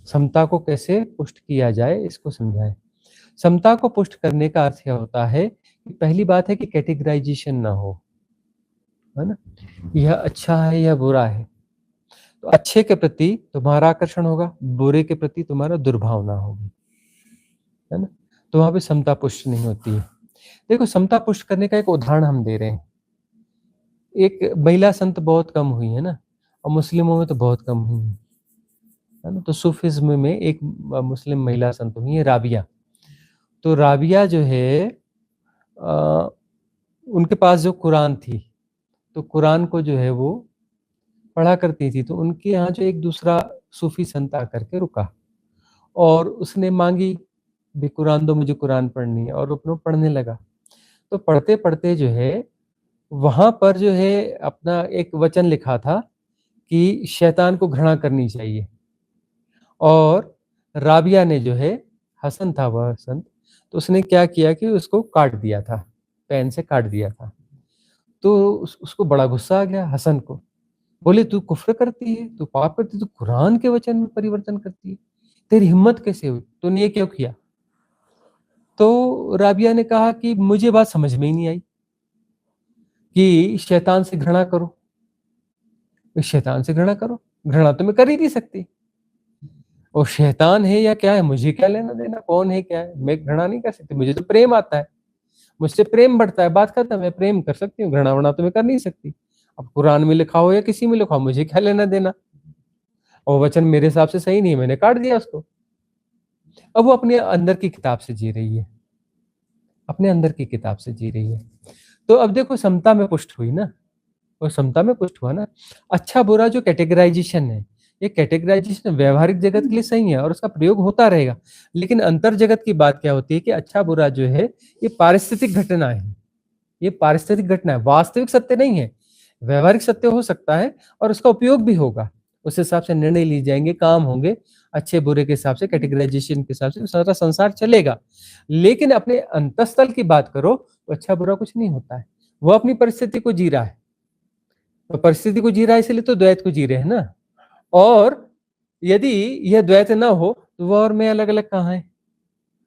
समता को कैसे पुष्ट किया जाए, इसको समझाएं। समता को पुष्ट करने का अर्थ यह होता है कि पहली बात है कि कैटेगराइजेशन ना हो, है ना, यह अच्छा है या बुरा है। तो अच्छे के प्रति तुम्हारा आकर्षण होगा, बुरे के प्रति तुम्हारा दुर्भावना होगी, है ना, तो वहां पे समता पुष्ट नहीं होती है। देखो, समता पुष्ट करने का एक उदाहरण हम दे रहे हैं। एक महिला संत बहुत कम हुई है ना, और मुस्लिमों में तो बहुत कम हुई है ना। तो सूफिज्म में एक मुस्लिम महिला संत हुई है, राबिया। तो राबिया जो है उनके पास जो कुरान थी, तो कुरान को जो है वो पढ़ा करती थी। तो उनके यहाँ जो एक दूसरा सूफी संत आकर के रुका और उसने मांगी भी, कुरान दो, मुझे कुरान पढ़नी है, और अपना पढ़ने लगा। तो पढ़ते पढ़ते जो है वहां पर जो है अपना एक वचन लिखा था कि शैतान को घृणा करनी चाहिए, और राबिया ने जो है, हसन था वह संत, तो उसने क्या किया कि उसको काट दिया था, पेन से काट दिया था। तो उसको बड़ा गुस्सा आ गया हसन को, बोले तू कुफ्र करती है, तू पाप करती है, तू कुरान के वचन में परिवर्तन करती है, तेरी हिम्मत कैसे हुई, तूने ये क्यों किया? तो राबिया ने कहा कि मुझे बात समझ में ही नहीं आई कि शैतान से घृणा करो। शैतान से घृणा करो, घृणा तो मैं कर ही नहीं सकती, और शैतान है या क्या है, मुझे क्या लेना देना, कौन है क्या है, मैं घृणा नहीं कर सकती, मुझे तो प्रेम आता है, मुझसे प्रेम बढ़ता है, बात खत्म है, प्रेम कर सकती हूँ, घृणा वृणा तो मैं कर नहीं सकती। अब कुरान में लिखा हो या किसी में लिखा हो, मुझे क्या लेना देना, और वचन मेरे हिसाब से सही नहीं है, मैंने काट दिया उसको। अब वो अपने अंदर की किताब से जी रही है, अपने अंदर की किताब से जी रही है। तो अब देखो समता में पुष्ट हुई ना, और समता में पुष्ट हुआ ना। अच्छा बुरा जो कैटेगराइजेशन है, ये कैटेगराइजेशन व्यवहारिक जगत के लिए सही है और उसका प्रयोग होता रहेगा, लेकिन अंतर जगत की बात क्या होती है कि अच्छा बुरा जो है ये पारिस्थितिक घटना है, ये पारिस्थितिक घटना है, वास्तविक सत्य नहीं है। व्यवहारिक सत्य हो सकता है और उसका उपयोग भी होगा, उस हिसाब से निर्णय लिए जाएंगे, काम होंगे अच्छे बुरे के हिसाब से, कैटेगराइजेशन के हिसाब से सारा संसार चलेगा। लेकिन अपने अंतस्थल की बात करो तो अच्छा बुरा कुछ नहीं होता है, वो अपनी परिस्थिति को जी रहा है, तो परिस्थिति को जी रहा है इसलिए तो द्वैत को जी रहे हैं ना। और यदि यह द्वैत ना हो तो वो और मैं अलग अलग कहाँ है,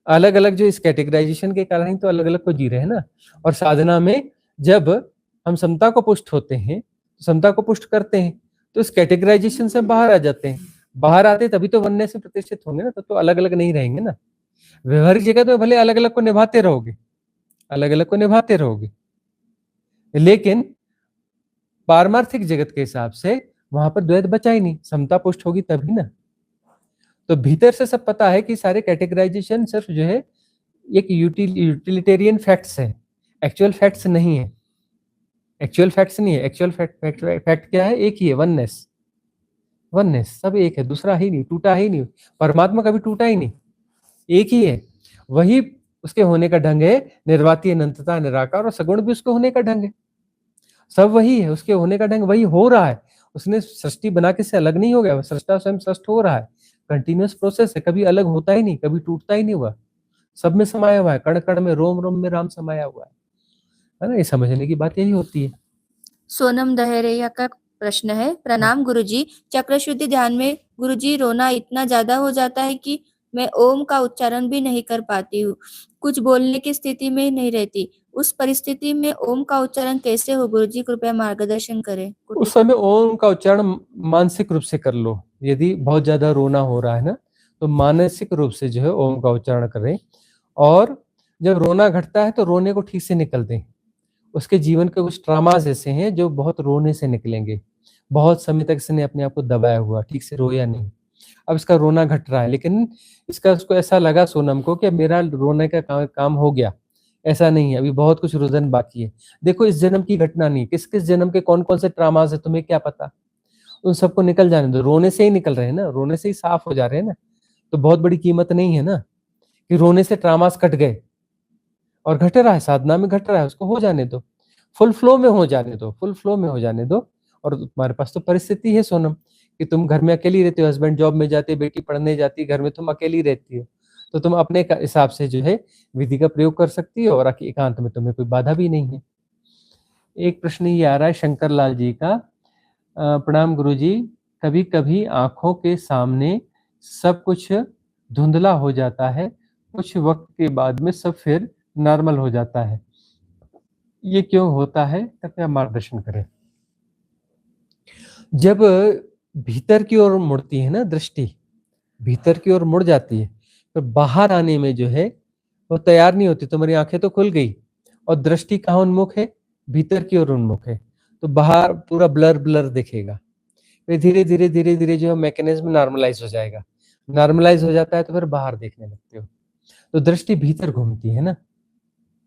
अलग अलग जो इस कैटेगराइजेशन के कारण ही तो अलग अलग को जी रहे हैं ना। और साधना में जब हम समता को पुष्ट होते हैं, समता को पुष्ट करते हैं, तो इस कैटेगराइजेशन से बाहर आ जाते हैं। बाहर आते तभी तो बनने से प्रतिष्ठित होंगे ना, तो अलग अलग नहीं रहेंगे ना। व्यवहारिक जगत में भले अलग अलग को निभाते रहोगे, अलग अलग को निभाते रहोगे, लेकिन पारमार्थिक जगत के हिसाब से वहां पर द्वैत बचा ही नहीं, समता पुष्ट होगी तभी ना। तो भीतर से सब पता है कि सारे कैटेगराइजेशन सिर्फ जो है एक यूटिलिटेरियन फैक्ट्स है, एक्चुअल फैक्ट्स नहीं है, एक्चुअल फैक्ट्स नहीं है। एक्चुअल फैक्ट क्या है? एक ही है, वननेस, वननेस, सब एक है, दूसरा ही नहीं, टूटा ही नहीं। परमात्मा कभी टूटा ही नहीं, एक ही है। वही उसके होने का ढंग है, निर्वाती अनंतता निराकार, और सगुण भी उसके होने का ढंग है, सब वही है, उसके होने का ढंग वही हो रहा है। उसने सृष्टि बना के से अलग नहीं हो गया, सृष्टा स्वयं सृष्ट हो रहा है, कंटिन्यूअस प्रोसेस है, कभी अलग होता ही नहीं, कभी टूटता ही नहीं हुआ, सब में समाया हुआ है, कण कण में, रोम रोम में राम समाया हुआ है ना। ये समझने की बात यही होती है। सोनम दहरिया का प्रश्न है, प्रणाम गुरुजी, चक्रशुद्धि ध्यान में गुरुजी रोना इतना ज्यादा हो जाता है कि मैं ओम का उच्चारण भी नहीं कर पाती हूँ, कुछ बोलने की स्थिति में नहीं रहती। उस परिस्थिति में ओम का उच्चारण कैसे हो गुरुजी, कृपया मार्गदर्शन करें। उस समय ओम का उच्चारण मानसिक रूप से कर लो। यदि बहुत ज्यादा रोना हो रहा है ना, तो मानसिक रूप से जो है ओम का उच्चारण करें। और जब रोना घटता है तो रोने को ठीक से निकल दें। उसके जीवन के कुछ ट्रामास ऐसे हैं जो बहुत रोने से निकलेंगे, बहुत समय तक इसने अपने आप को दबाया हुआ, ठीक से रोया नहीं, अब इसका रोना घट रहा है, लेकिन इसका उसको ऐसा लगा सोनम को कि मेरा रोने का काम हो गया। ऐसा नहीं है, अभी बहुत कुछ रुदन बाकी है। देखो इस जन्म की घटना नहीं, किस किस जन्म के कौन कौन से ट्रामास है तुम्हें क्या पता, उन सबको निकल जाने दो। रोने से ही निकल रहे हैं ना, रोने से ही साफ हो जा रहे हैं ना, तो बहुत बड़ी कीमत नहीं है ना कि रोने से ट्रामास कट गए। और घट रहा है, साधना में घट रहा है, उसको हो जाने दो, फुल फ्लो में हो जाने दो, फुल फ्लो में हो जाने दो। और तुम्हारे पास तो परिस्थिति है सोनम कि तुम घर में अकेली रहती हो, हस्बैंड जॉब में जाते, बेटी पढ़ने जाती, घर में तुम अकेली रहती हो, तो तुम अपने हिसाब से जो है विधि का प्रयोग कर सकती हो, और एकांत में तुम्हें कोई बाधा भी नहीं है। एक प्रश्न ये आ रहा है शंकर लाल जी का, प्रणाम गुरुजी, कभी कभी आंखों के सामने सब कुछ धुंधला हो जाता है, कुछ वक्त के बाद में सब फिर नॉर्मल हो जाता है, ये क्यों होता है, कृपया मार्गदर्शन करें। जब भीतर की ओर मुड़ती है ना दृष्टि, भीतर की ओर मुड़ जाती है, तो बाहर आने में जो है वो तैयार नहीं होती। तुम्हारी आंखें तो खुल गई और दृष्टि कहाँ उन्मुख है? भीतर की ओर उन्मुख है, तो बाहर पूरा ब्लर ब्लर दिखेगा। फिर धीरे धीरे धीरे धीरे जो है मैकेनिज्म नॉर्मलाइज हो जाएगा, नॉर्मलाइज हो जाता है तो फिर बाहर देखने लगते हो। तो दृष्टि भीतर घूमती है ना,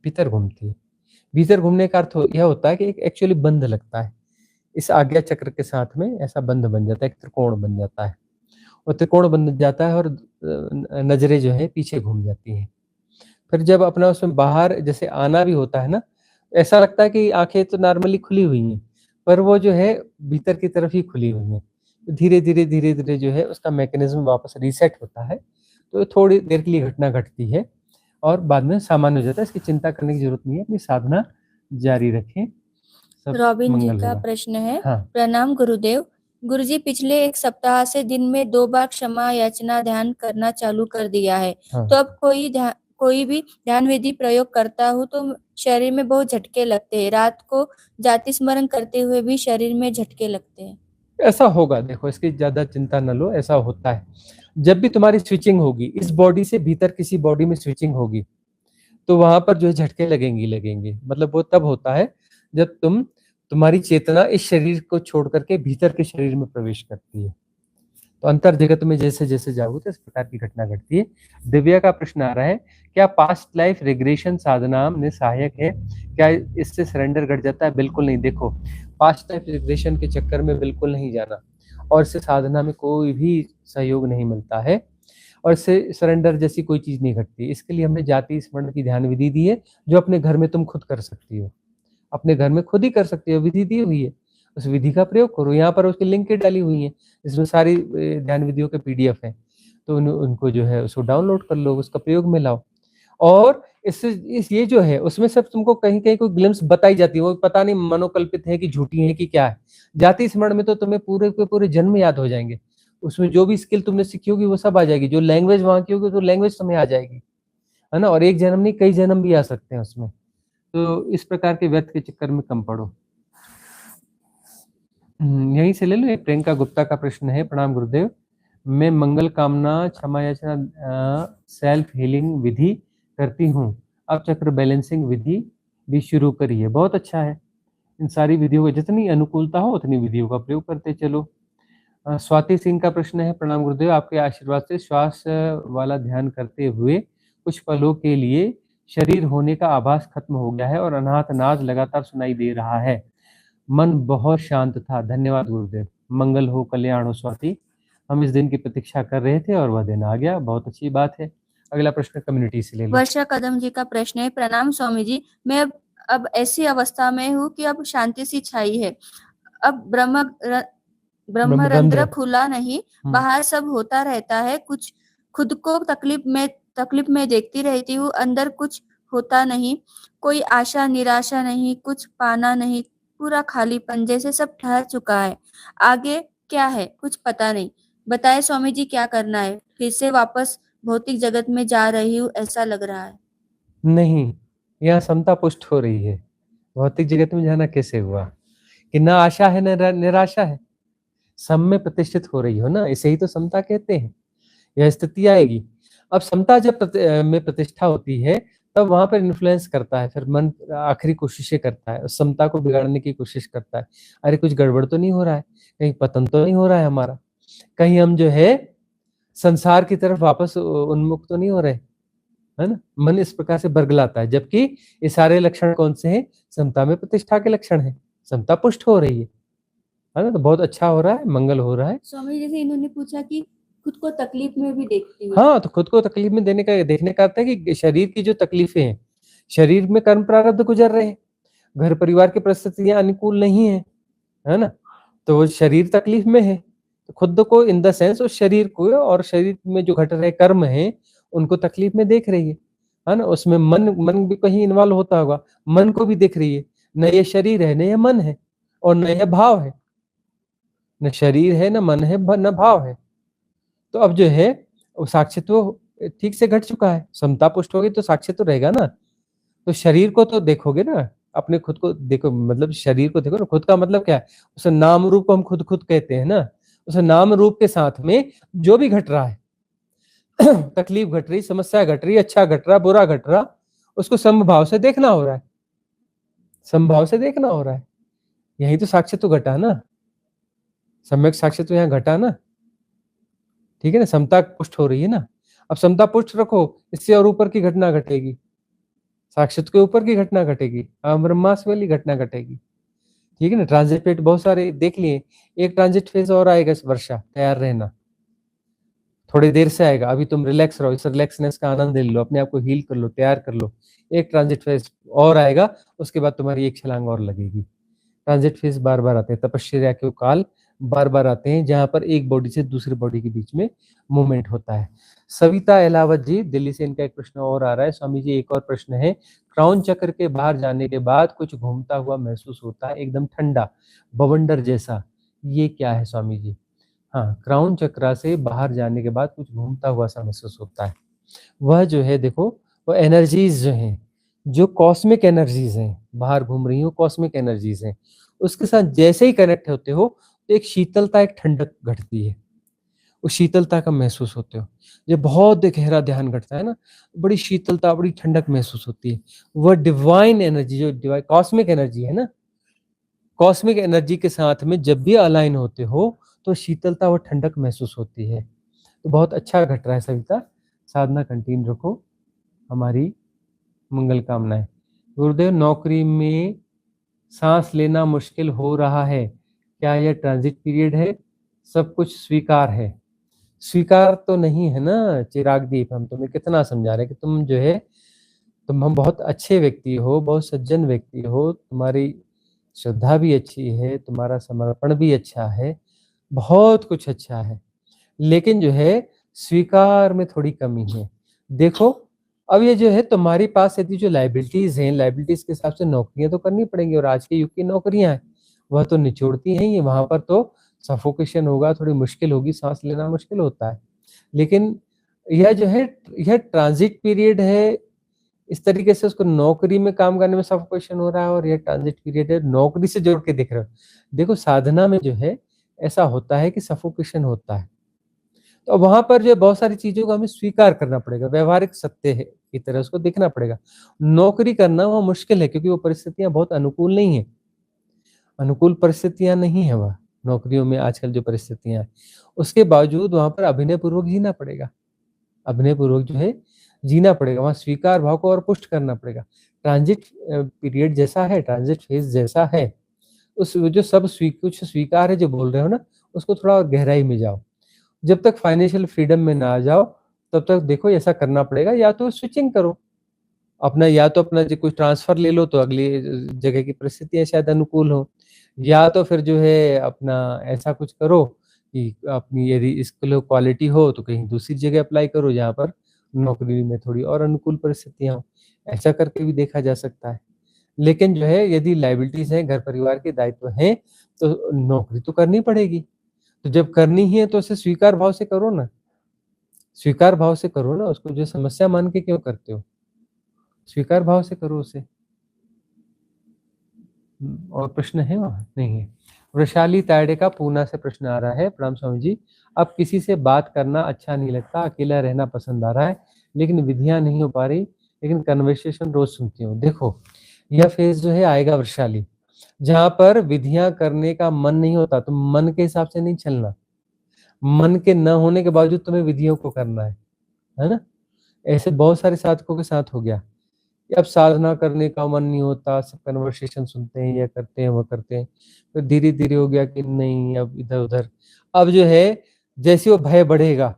भीतर घूमती है। भीतर घूमने का अर्थ यह होता है कि एक एक्चुअली बंध लगता है, इस आज्ञा चक्र के साथ में ऐसा बंध बन जाता है, एक त्रिकोण बन जाता है, और त्रिकोण बन जाता है और नजरें जो है पीछे घूम जाती हैं। फिर जब अपना उसमें बाहर जैसे आना भी होता है ना, ऐसा लगता है कि आंखें तो नॉर्मली खुली हुई हैं, पर वो जो है भीतर की तरफ ही खुली हुई हैं। धीरे धीरे धीरे धीरे जो है उसका मैकेनिज्म वापस रीसेट होता है, तो थोड़ी देर के लिए घटना घटती है और बाद में सामान्य हो जाता है। इसकी चिंता करने की जरूरत नहीं है, अपनी साधना जारी रखें, सब रॉबिन जी मंगल का होगा। प्रश्न है, हाँ। प्रणाम गुरुदेव, गुरुजी पिछले एक सप्ताह से दिन में 2 बार क्षमा याचना ध्यान करना चालू कर दिया है। हाँ। तो अब कोई भी ध्यान विधि प्रयोग करता हूँ तो शरीर में बहुत झटके लगते हैं, रात को जाति स्मरण करते हुए भी शरीर में झटके लगते हैं। ऐसा होगा, देखो इसकी ज्यादा चिंता न लो, ऐसा होता है। जब भी तुम्हारी स्विचिंग होगी, इस बॉडी से भीतर किसी बॉडी में स्विचिंग होगी, तो वहां पर जो है झटके लगेंगे। मतलब वो तब होता है जब तुम्हारी चेतना इस शरीर को छोड़ करके भीतर के शरीर में प्रवेश करती है, तो अंतर जगत में जैसे जैसे जाओगे तो इस प्रकार की घटना घटती है। दिव्या का प्रश्न आ रहा है, क्या पास्ट लाइफ रिग्रेशन साधना में सहायक है? क्या इससे सरेंडर घट जाता है? बिल्कुल नहीं। देखो, पास्ट लाइफ रिग्रेशन के चक्कर में बिल्कुल नहीं जाना, और इससे साधना में कोई भी सहयोग नहीं मिलता है, और इससे सरेंडर जैसी कोई चीज नहीं घटती। इसके लिए हमने जाति स्मरण की ध्यान विधि दी है, जो अपने घर में तुम खुद कर सकती हो, अपने घर में खुद ही कर सकती हो, विधि दी हुई है, उस विधि का प्रयोग करो। यहाँ पर उसकी लिंक डाली हुई है, इसमें सारी ध्यान विधियों के पीडीएफ है, तो उनको जो है उसको डाउनलोड कर लो, उसका प्रयोग में लाओ। और इससे ये जो है उसमें सब तुमको कहीं कहीं कोई ग्लिम्स बताई जाती है, वो पता नहीं मनोकल्पित है कि झूठी है कि क्या है। जाति स्मरण में तो तुम्हें पूरे के पूरे जन्म याद हो जाएंगे, उसमें जो भी स्किल तुमने सीखी होगी वो सब आ जाएगी, जो लैंग्वेज वहां की होगी तो लैंग्वेज तुम्हें आ जाएगी, है ना। और एक जन्म नहीं, कई जन्म भी आ सकते हैं उसमें। तो इस प्रकार के व्यर्थ के चक्कर में कम पड़ो। यहीं से ले लो। एक प्रियंका गुप्ता का प्रश्न है, प्रणाम गुरुदेव, मैं मंगल कामना, क्षमा याचना, सेल्फ हीलिंग विधि करती हूँ, अब चक्र बैलेंसिंग विधि भी शुरू करी है। बहुत अच्छा है, इन सारी विधियों की जितनी अनुकूलता हो उतनी विधियों का प्रयोग करते चलो। स्वाति सिंह का प्रश्न है, प्रणाम गुरुदेव, आपके आशीर्वाद से श्वास वाला ध्यान करते हुए कुछ पलों के लिए शरीर होने का आभास खत्म हो गया है और अनाहत नाद लगातार सुनाई दे रहा है, मन बहुत शांत था। धन्यवाद गुरुदेव, मंगल हो, कल्याण हो स्वाति। हम इस दिन की प्रतीक्षा कर रहे थे और वह दिन आ गया, बहुत अच्छी बात है। अगला प्रश्न कम्युनिटी से ले लो। वर्षा कदम जी का प्रश्न है, प्रणाम स्वामी जी, मैं अब ऐसी अवस्था में हूँ कि अब शांति सी छाई है, अब ब्रह्मरंध्र खुला नहीं, बाहर सब होता रहता है, कुछ खुद को तकलीफ में देखती रहती हूँ, अंदर कुछ होता नहीं, कोई आशा निराशा नहीं, कुछ पाना नहीं, पूरा खालीपन, जैसे सब ठहर चुका है, आगे क्या है कुछ पता नहीं, बताए स्वामी जी क्या करना है, फिर से वापस भौतिक जगत में जा रही हूँ ऐसा लग रहा है। नहीं, यहाँ समता पुष्ट हो रही है। भौतिक जगत में जाना कैसे हुआ कि ना आशा है न निराशा है, सम में प्रतिष्ठित हो रही हो ना, इसे ही तो समता कहते हैं। यह स्थिति आएगी। अब समता जब में प्रतिष्ठा होती है तब वहां पर इन्फ्लुएंस करता है, फिर मन आखिरी कोशिशें करता है, उस समता को बिगाड़ने की कोशिश करता है। अरे कुछ गड़बड़ तो नहीं हो रहा है, कहीं पतन तो नहीं हो रहा है हमारा, कहीं हम जो है संसार की तरफ वापस उन्मुख तो नहीं हो रहे, है ना। मन इस प्रकार से बरगलाता है, जबकि ये सारे लक्षण कौन से हैं? समता में प्रतिष्ठा के लक्षण हैं। समता पुष्ट हो रही है ना, तो बहुत अच्छा हो रहा है, मंगल हो रहा है। स्वामी जैसे इन्होंने पूछा कि खुद को तकलीफ में भी देखती हूँ। हाँ, तो खुद को तकलीफ में देखने का अर्थ है कि शरीर की जो तकलीफें हैं, शरीर में कर्म प्रारब्ध गुजर रहे हैं, घर परिवार की परिस्थितियां अनुकूल नहीं है ना, तो वो शरीर तकलीफ में है, तो खुद को इन द सेंस उस शरीर को और शरीर में जो घट रहे कर्म हैं उनको तकलीफ में देख रही है ना। उसमें मन भी कहीं इन्वॉल्व होता होगा, मन को भी देख रही है, न ये शरीर है न ये मन है और न ये भाव है, न शरीर है न मन है न भाव है। तो अब जो है वो साक्षित्व ठीक से घट चुका है, समता पुष्ट होगी तो साक्षित्व रहेगा ना। तो शरीर को तो देखोगे ना, अपने खुद को देखो, मतलब शरीर को देखो ना। खुद का मतलब क्या है? उस नाम रूप को हम खुद खुद कहते हैं ना, उस नाम रूप के साथ में जो भी घट रहा है तकलीफ घट रही, समस्या घट रही, अच्छा घट रहा, बुरा घट रहा, उसको समभाव से देखना हो रहा है, समभाव से देखना हो रहा है। यही तो साक्षित्व घटा ना, सम्यक साक्षित्व यहाँ घटा ना, ठीक है ना। समता पुष्ट हो रही है ना। अब समता पुष्ट रखो, इससे और ऊपर की घटना घटेगी, साक्षित्व के ऊपर की घटना घटेगी, ब्रह्मास वाली घटना घटेगी, ठीक है ना। ट्रांजिट फेज बहुत सारे देख लिए, एक ट्रांजिट फेज और आएगा इस वर्षा, तैयार रहना, थोड़ी देर से आएगा। अभी तुम रिलैक्स रहो, इस रिलैक्सनेस का आनंद ले लो, अपने आप को हील कर लो, तैयार कर लो। एक ट्रांजिट फेज और आएगा, उसके बाद तुम्हारी एक छलांग और लगेगी। ट्रांजिट फेज बार बार आते हैं, तपस्या के काल बार बार आते हैं, जहां पर एक बॉडी से दूसरी बॉडी के बीच में मूवमेंट होता है। सविता एलावत जी दिल्ली से, इनका एक प्रश्न और आ रहा है, स्वामी जी एक और प्रश्न है, क्राउन चक्र के बाहर जाने के बाद कुछ घूमता हुआ महसूस होता है, एकदम ठंडा बवंडर जैसा, ये क्या है स्वामी जी? हाँ, क्राउन चक्र से बाहर जाने के बाद कुछ घूमता हुआ सा महसूस होता है। वह जो है देखो, वो एनर्जीज जो हैं, जो कॉस्मिक एनर्जीज हैं, बाहर घूम रही हो कॉस्मिक एनर्जीज हैं, उसके साथ जैसे ही कनेक्ट होते हो तो एक शीतलता, एक ठंडक घटती है, उस शीतलता का महसूस होते हो। जब बहुत गहरा ध्यान घटता है ना, बड़ी शीतलता, बड़ी ठंडक महसूस होती है। वह डिवाइन एनर्जी, जो डिवाइन कॉस्मिक एनर्जी है ना, कॉस्मिक एनर्जी के साथ में जब भी अलाइन होते हो तो शीतलता और ठंडक महसूस होती है। तो बहुत अच्छा घट रहा है सविता, साधना कंटिन्यू रखो, हमारी मंगल कामनाएं। गुरुदेव, नौकरी में सांस लेना मुश्किल हो रहा है, क्या यह ट्रांजिट पीरियड है? सब कुछ स्वीकार है। स्वीकार तो नहीं है ना चिराग दीप, हम तुम्हें कितना समझा रहे हैं कि तुम जो है, तुम हम बहुत अच्छे व्यक्ति हो, बहुत सज्जन व्यक्ति हो, तुम्हारी श्रद्धा भी अच्छी है, तुम्हारा समर्पण भी अच्छा है, बहुत कुछ अच्छा है, लेकिन जो है स्वीकार में थोड़ी कमी है। देखो, अब ये जो है तुम्हारे पास यदि जो लाइबिलिटीज हैं, लाइबिलिटीज के हिसाब से नौकरियां तो करनी पड़ेंगी, और आज के युग की नौकरियां हैं वह तो निचोड़ती हैं, ये वहां पर तो सफोकेशन होगा, थोड़ी मुश्किल होगी, सांस लेना मुश्किल होता है। लेकिन यह जो है, यह ट्रांजिट पीरियड है, इस तरीके से उसको नौकरी में काम करने में सफोकेशन हो रहा है, और यह ट्रांजिट पीरियड है, नौकरी से जोड़ के देख रहे हो। देखो, साधना में जो है ऐसा होता है कि सफोकेशन होता है, तो वहां पर जो बहुत सारी चीजों को हमें स्वीकार करना पड़ेगा, व्यवहारिक सत्य है की तरह उसको देखना पड़ेगा। नौकरी करना वो मुश्किल है, क्योंकि वो परिस्थितियां बहुत अनुकूल नहीं है, अनुकूल परिस्थितियां नहीं है वह नौकरियों में आजकल जो परिस्थितियां हैं, उसके बावजूद वहां पर अभिनय पूर्वक जीना पड़ेगा, अभिनय पूर्वक जो है जीना पड़ेगा, वहां स्वीकार भाव को और पुष्ट करना पड़ेगा। ट्रांजिट पीरियड जैसा है, ट्रांजिट फेज जैसा है, उस जो सब कुछ स्वीकार है जो बोल रहे हो ना, उसको थोड़ा और गहराई में जाओ। जब तक फाइनेंशियल फ्रीडम में ना आ जाओ, तब तक देखो ऐसा करना पड़ेगा, या तो स्विचिंग करो अपना, या तो अपना जो कुछ ट्रांसफर ले लो तो अगली जगह की परिस्थितियां शायद अनुकूल हो, या तो फिर जो है अपना ऐसा कुछ करो कि अपनी यदि स्किल क्वालिटी हो तो कहीं दूसरी जगह अप्लाई करो जहाँ पर नौकरी में थोड़ी और अनुकूल परिस्थितियां हो, ऐसा करके भी देखा जा सकता है। लेकिन जो है यदि लाइबिलिटीज है, घर परिवार के दायित्व हैं, तो नौकरी तो करनी पड़ेगी। तो जब करनी ही है तो उसे स्वीकार भाव से करो ना, स्वीकार भाव से करो ना, उसको जो समस्या मान के क्यों करते हो, स्वीकार भाव से करो उसे। और प्रश्न है वहाँ? नहीं है। वैशाली तायडे का पूना से प्रश्न आ रहा है, प्रणाम स्वामी जी, अब किसी से बात करना अच्छा नहीं लगता, अकेला रहना पसंद आ रहा है, लेकिन विधियां नहीं हो पा रही, लेकिन कन्वर्सेशन रोज सुनती हूँ। देखो, यह फेज जो है आएगा वैशाली, जहाँ पर विधियां करने का मन नहीं होता, तो मन के हिसाब से नहीं चलना, मन के न होने के बावजूद तुम्हें विधियों को करना है ना? ऐसे बहुत सारे साधकों के साथ हो गया कि अब साधना करने का मन नहीं होता, सब कन्वर्सेशन सुनते हैं, ये करते हैं, वो करते हैं, फिर धीरे धीरे हो गया कि नहीं, अब इधर उधर, अब जो है जैसे वो भय बढ़ेगा,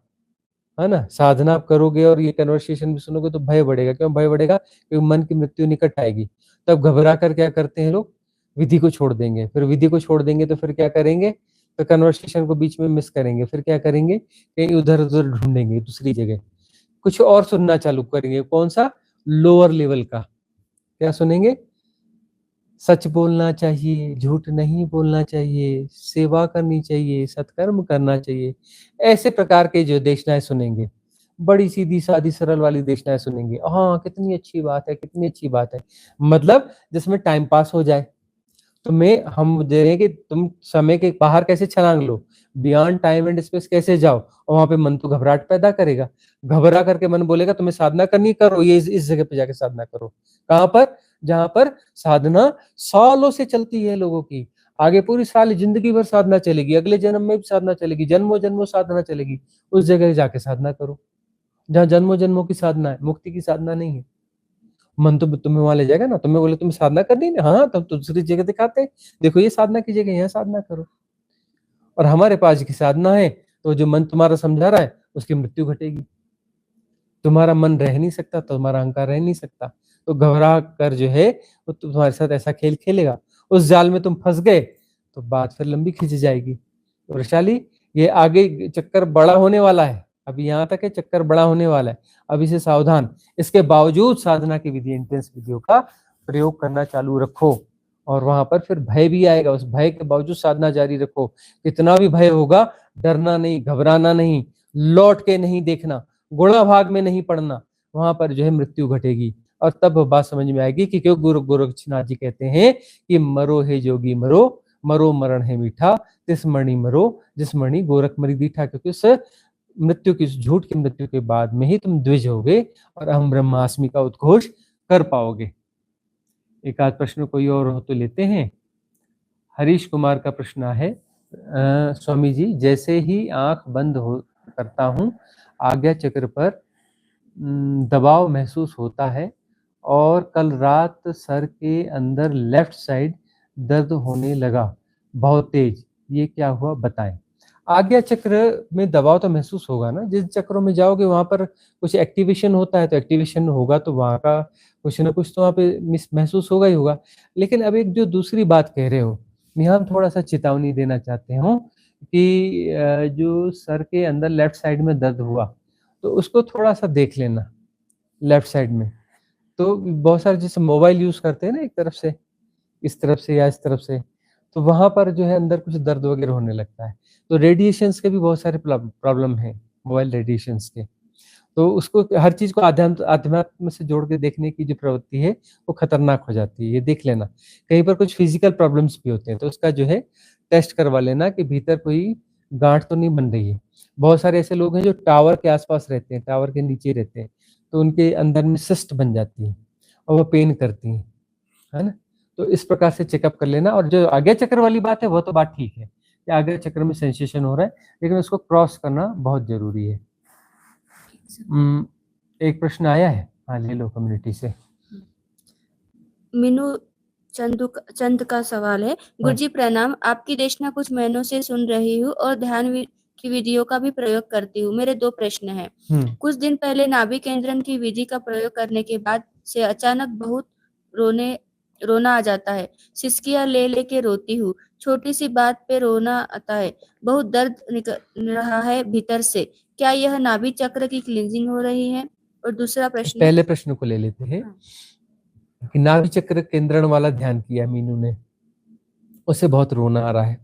है ना, साधना आप करोगे और ये कन्वर्सेशन भी सुनोगे तो भय बढ़ेगा। क्यों भय बढ़ेगा? क्योंकि मन की मृत्यु निकट आएगी। तब घबरा कर क्या करते हैं लोग? विधि को छोड़ देंगे। फिर विधि को छोड़ देंगे तो फिर क्या करेंगे? तो कन्वर्सेशन को बीच में मिस करेंगे, फिर क्या करेंगे? कहीं उधर उधर ढूंढेंगे दूसरी जगह, कुछ और सुनना चालू करेंगे। कौन सा? लोअर लेवल का। क्या सुनेंगे? सच बोलना चाहिए, झूठ नहीं बोलना चाहिए, सेवा करनी चाहिए, सत्कर्म करना चाहिए, ऐसे प्रकार के जो देशनाएं सुनेंगे, बड़ी सीधी सादी सरल वाली देशनाएं सुनेंगे। हाँ, कितनी अच्छी बात है, कितनी अच्छी बात है, मतलब जिसमें टाइम पास हो जाए। तुम्हें हम दे रहे हैं कि तुम समय के बाहर कैसे छलांग लो, बियॉन्ड टाइम एंड स्पेस कैसे जाओ, और वहां पे मन तो घबराहट पैदा करेगा, घबरा करके मन बोलेगा तुम्हें साधना करनी, करो ये, इस जगह पे जाके साधना करो। कहाँ पर? जहां पर साधना सालों से चलती है लोगों की, आगे पूरी साल जिंदगी भर साधना चलेगी, अगले जन्म में भी साधना चलेगी, जन्मों जन्मों साधना चलेगी, उस जगह जाके साधना करो जहाँ जन्मों जन्मों की साधना है, मुक्ति की साधना नहीं है। मन तो तुम्हें वहां ले जाएगा ना, तुम्हें बोले तुम्हें साधना करनी है, हाँ तब तो दूसरी जगह दिखाते हैं, देखो ये साधना की जगह, यहाँ साधना करो। और हमारे पास की साधना है, तो जो मन तुम्हारा समझा रहा है उसकी मृत्यु घटेगी। तुम्हारा मन रह नहीं सकता, तुम्हारा अहंकार रह नहीं सकता, तो घबरा कर जो है वो तुम्हारे साथ ऐसा खेल खेलेगा, उस जाल में तुम फंस गए तो बात फिर लंबी खींच जाएगी। तो वैशाली, ये आगे चक्कर बड़ा होने वाला है, अभी यहाँ तक है, चक्कर बड़ा होने वाला है, अभी से सावधान। इसके बावजूद साधना की विधि, इंटेंस विधियों का प्रयोग करना चालू रखो, और वहां पर फिर भय भी आएगा, उस भय के बावजूद साधना जारी रखो। कितना भी भय होगा, डरना नहीं, घबराना नहीं, लौट के नहीं देखना, गुणा भाग में नहीं पड़ना, वहां पर जो है मृत्यु घटेगी। और तब बात समझ में आएगी कि क्यों गुरु गोरक्षनाथ जी कहते हैं कि मरो हे जोगी मरो, मरो मरण है मीठा, तिस मणि मरो जिस मणि गोरख मरी दीठा। क्योंकि उस मृत्यु की, झूठ की मृत्यु के बाद में ही तुम द्विज होगे और अहम ब्रह्मास्मि का उद्घोष कर पाओगे। एक आध प्रश्न कोई और हो तो लेते हैं। हरीश कुमार का प्रश्न है, स्वामी जी, जैसे ही आंख बंद हो करता हूँ, आज्ञा चक्र पर दबाव महसूस होता है और कल रात सर के अंदर लेफ्ट साइड दर्द होने लगा, बहुत तेज। ये क्या हुआ बताएं। आज्ञा चक्र में दबाव तो महसूस होगा ना, जिस चक्रों में जाओगे वहां पर कुछ एक्टिवेशन होता है, तो एक्टिवेशन होगा तो वहां का कुछ ना कुछ तो वहां पे महसूस होगा ही होगा। लेकिन अब एक जो दूसरी बात कह रहे हो, यहाँ हम थोड़ा सा चेतावनी देना चाहते हूँ कि जो सर के अंदर लेफ्ट साइड में दर्द हुआ, तो उसको थोड़ा सा देख लेना लेफ्ट साइड में। तो बहुत सारे जैसे मोबाइल यूज करते हैं ना, एक तरफ से इस तरफ से या इस तरफ से, तो वहां पर जो है अंदर कुछ दर्द वगैरह होने लगता है। तो रेडिएशंस के भी बहुत सारे प्रॉब्लम है, मोबाइल रेडिएशंस के। तो उसको हर चीज को अध्यात्म से जोड़ के देखने की जो प्रवृत्ति है वो खतरनाक हो जाती है, ये देख लेना। कहीं पर कुछ फिजिकल प्रॉब्लम्स भी होते हैं, तो उसका जो है टेस्ट करवा लेना कि भीतर कोई गांठ तो नहीं बन रही है। बहुत सारे ऐसे लोग हैं जो टावर के आसपास रहते हैं, टावर के नीचे रहते हैं, तो उनके अंदर में सिस्ट बन जाती है और वो पेन करती है ना। तो इस प्रकार से चेकअप कर लेना। और जो आज्ञा चक्र वाली बात है वो तो बात ठीक है कि आज्ञा चक्र में सेंसेशन हो रहा है, लेकिन उसको क्रॉस करना बहुत जरूरी है। एक प्रश्न आया है, हाँ ले लो कम्युनिटी से। मीनू चंद का सवाल है, गुरुजी प्रणाम, आपकी देशना कुछ महीनों से सुन रही हूँ और ध्यान की विधियों का भी प्रयोग करती हूँ। मेरे 2 प्रश्न हैं। कुछ दिन पहले नाभि केंद्रन की विधि का प्रयोग करने के बाद से अचानक बहुत रोना आ जाता है। सिसकियां ले लेके रोती हूँ। छोटी सी बात पे रोना आता है। बहुत दर्द निकल रहा है भीतर से। क्या यह नाभि चक्र की क्लींजिंग हो रही है? और दूसरा प्रश्न, पहले प्रश्न को ले लेते हैं कि नाभि चक्र केंद्रण वाला ध्यान किया मीनू ने, उसे बहुत रोना आ रहा है।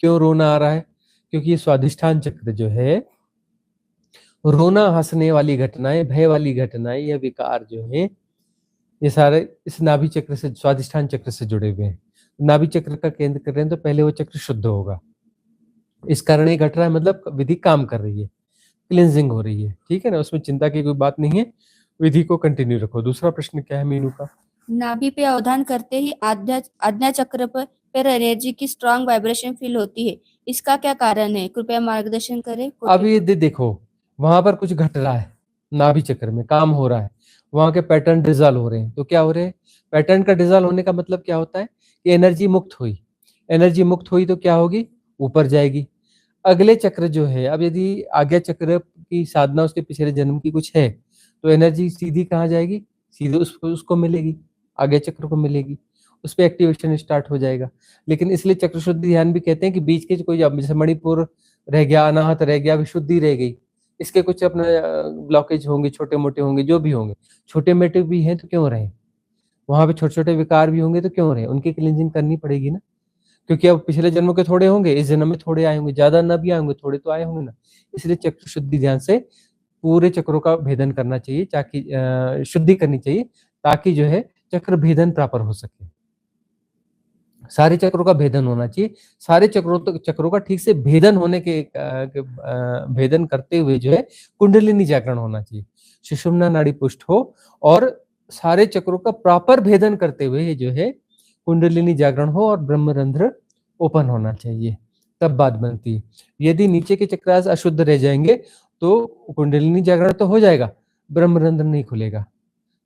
क्यों रोना आ रहा है? क्योंकि ये स्वाधिष्ठान चक्र जो है, रोना हंसने वाली घटनाएं, भय वाली घटनाएं, यह विकार जो है, ये सारे इस नाभि चक्र से, स्वाधिष्ठान चक्र से जुड़े हुए हैं। नाभि चक्र का केंद्र कर रहे हैं तो पहले वो चक्र शुद्ध होगा, इस कारण ये घट रहा है, मतलब विधि काम कर रही है, क्लींजिंग हो रही है, ठीक है ना, उसमें चिंता की कोई बात नहीं है, विधि को कंटिन्यू रखो। दूसरा प्रश्न क्या है मीनू का? नाभि पे अवधान करते ही आज्ञा चक्र पर एनर्जी की स्ट्रांग वाइब्रेशन फील होती है। इसका क्या कारण है? कृपया मार्गदर्शन करें। अब ये देखो, वहां पर कुछ घट रहा है, नाभि चक्र में काम हो रहा है, वहां के पैटर्न डिजॉल्व हो रहे हैं। तो क्या हो रहे हैं? पैटर्न का डिजॉल्व होने का मतलब क्या होता है कि एनर्जी मुक्त हुई। एनर्जी मुक्त हुई तो क्या होगी? ऊपर जाएगी। अगले चक्र जो है, अब यदि आज्ञा चक्र की साधना उसके पिछले जन्म की कुछ है, तो एनर्जी सीधी कहाँ जाएगी? सीधे उसको मिलेगी, आज्ञा चक्र को मिलेगी, उस पर एक्टिवेशन स्टार्ट हो जाएगा। लेकिन इसलिए चक्र शुद्धि ध्यान भी कहते हैं कि बीच के कोई, जैसे मणिपुर रह गया, अनाहत रह गया, विशुद्धि रह गई, इसके कुछ अपने ब्लॉकेज होंगे, छोटे मोटे होंगे, जो भी होंगे, छोटे मोटे भी हैं तो क्यों रहे, वहां पे छोटे छोटे विकार भी होंगे तो क्यों रहे, उनकी क्लींजिंग करनी पड़ेगी ना। क्योंकि अब पिछले जन्मों के थोड़े होंगे, इस जन्म में थोड़े आए होंगे, ज्यादा न भी आए होंगे, थोड़े तो आए होंगे ना। इसलिए चक्र शुद्धि ध्यान से पूरे चक्रों का भेदन करना चाहिए, ताकि शुद्धि करनी चाहिए, ताकि जो है चक्र भेदन प्रॉपर हो सके। सारे चक्रों का भेदन होना चाहिए, सारे चक्रों का ठीक से भेदन होने के भेदन करते हुए जो है कुंडलिनी जागरण होना चाहिए, सुषुम्ना नाड़ी पुष्ट हो, और सारे चक्रों का प्रॉपर भेदन करते हुए जो है कुंडलिनी जागरण हो और ब्रह्मरंध्र ओपन होना चाहिए, तब बात बनती है। यदि नीचे के चक्रास अशुद्ध रह जाएंगे तो कुंडलिनी जागरण तो हो जाएगा, ब्रह्मरंध्र नहीं खुलेगा,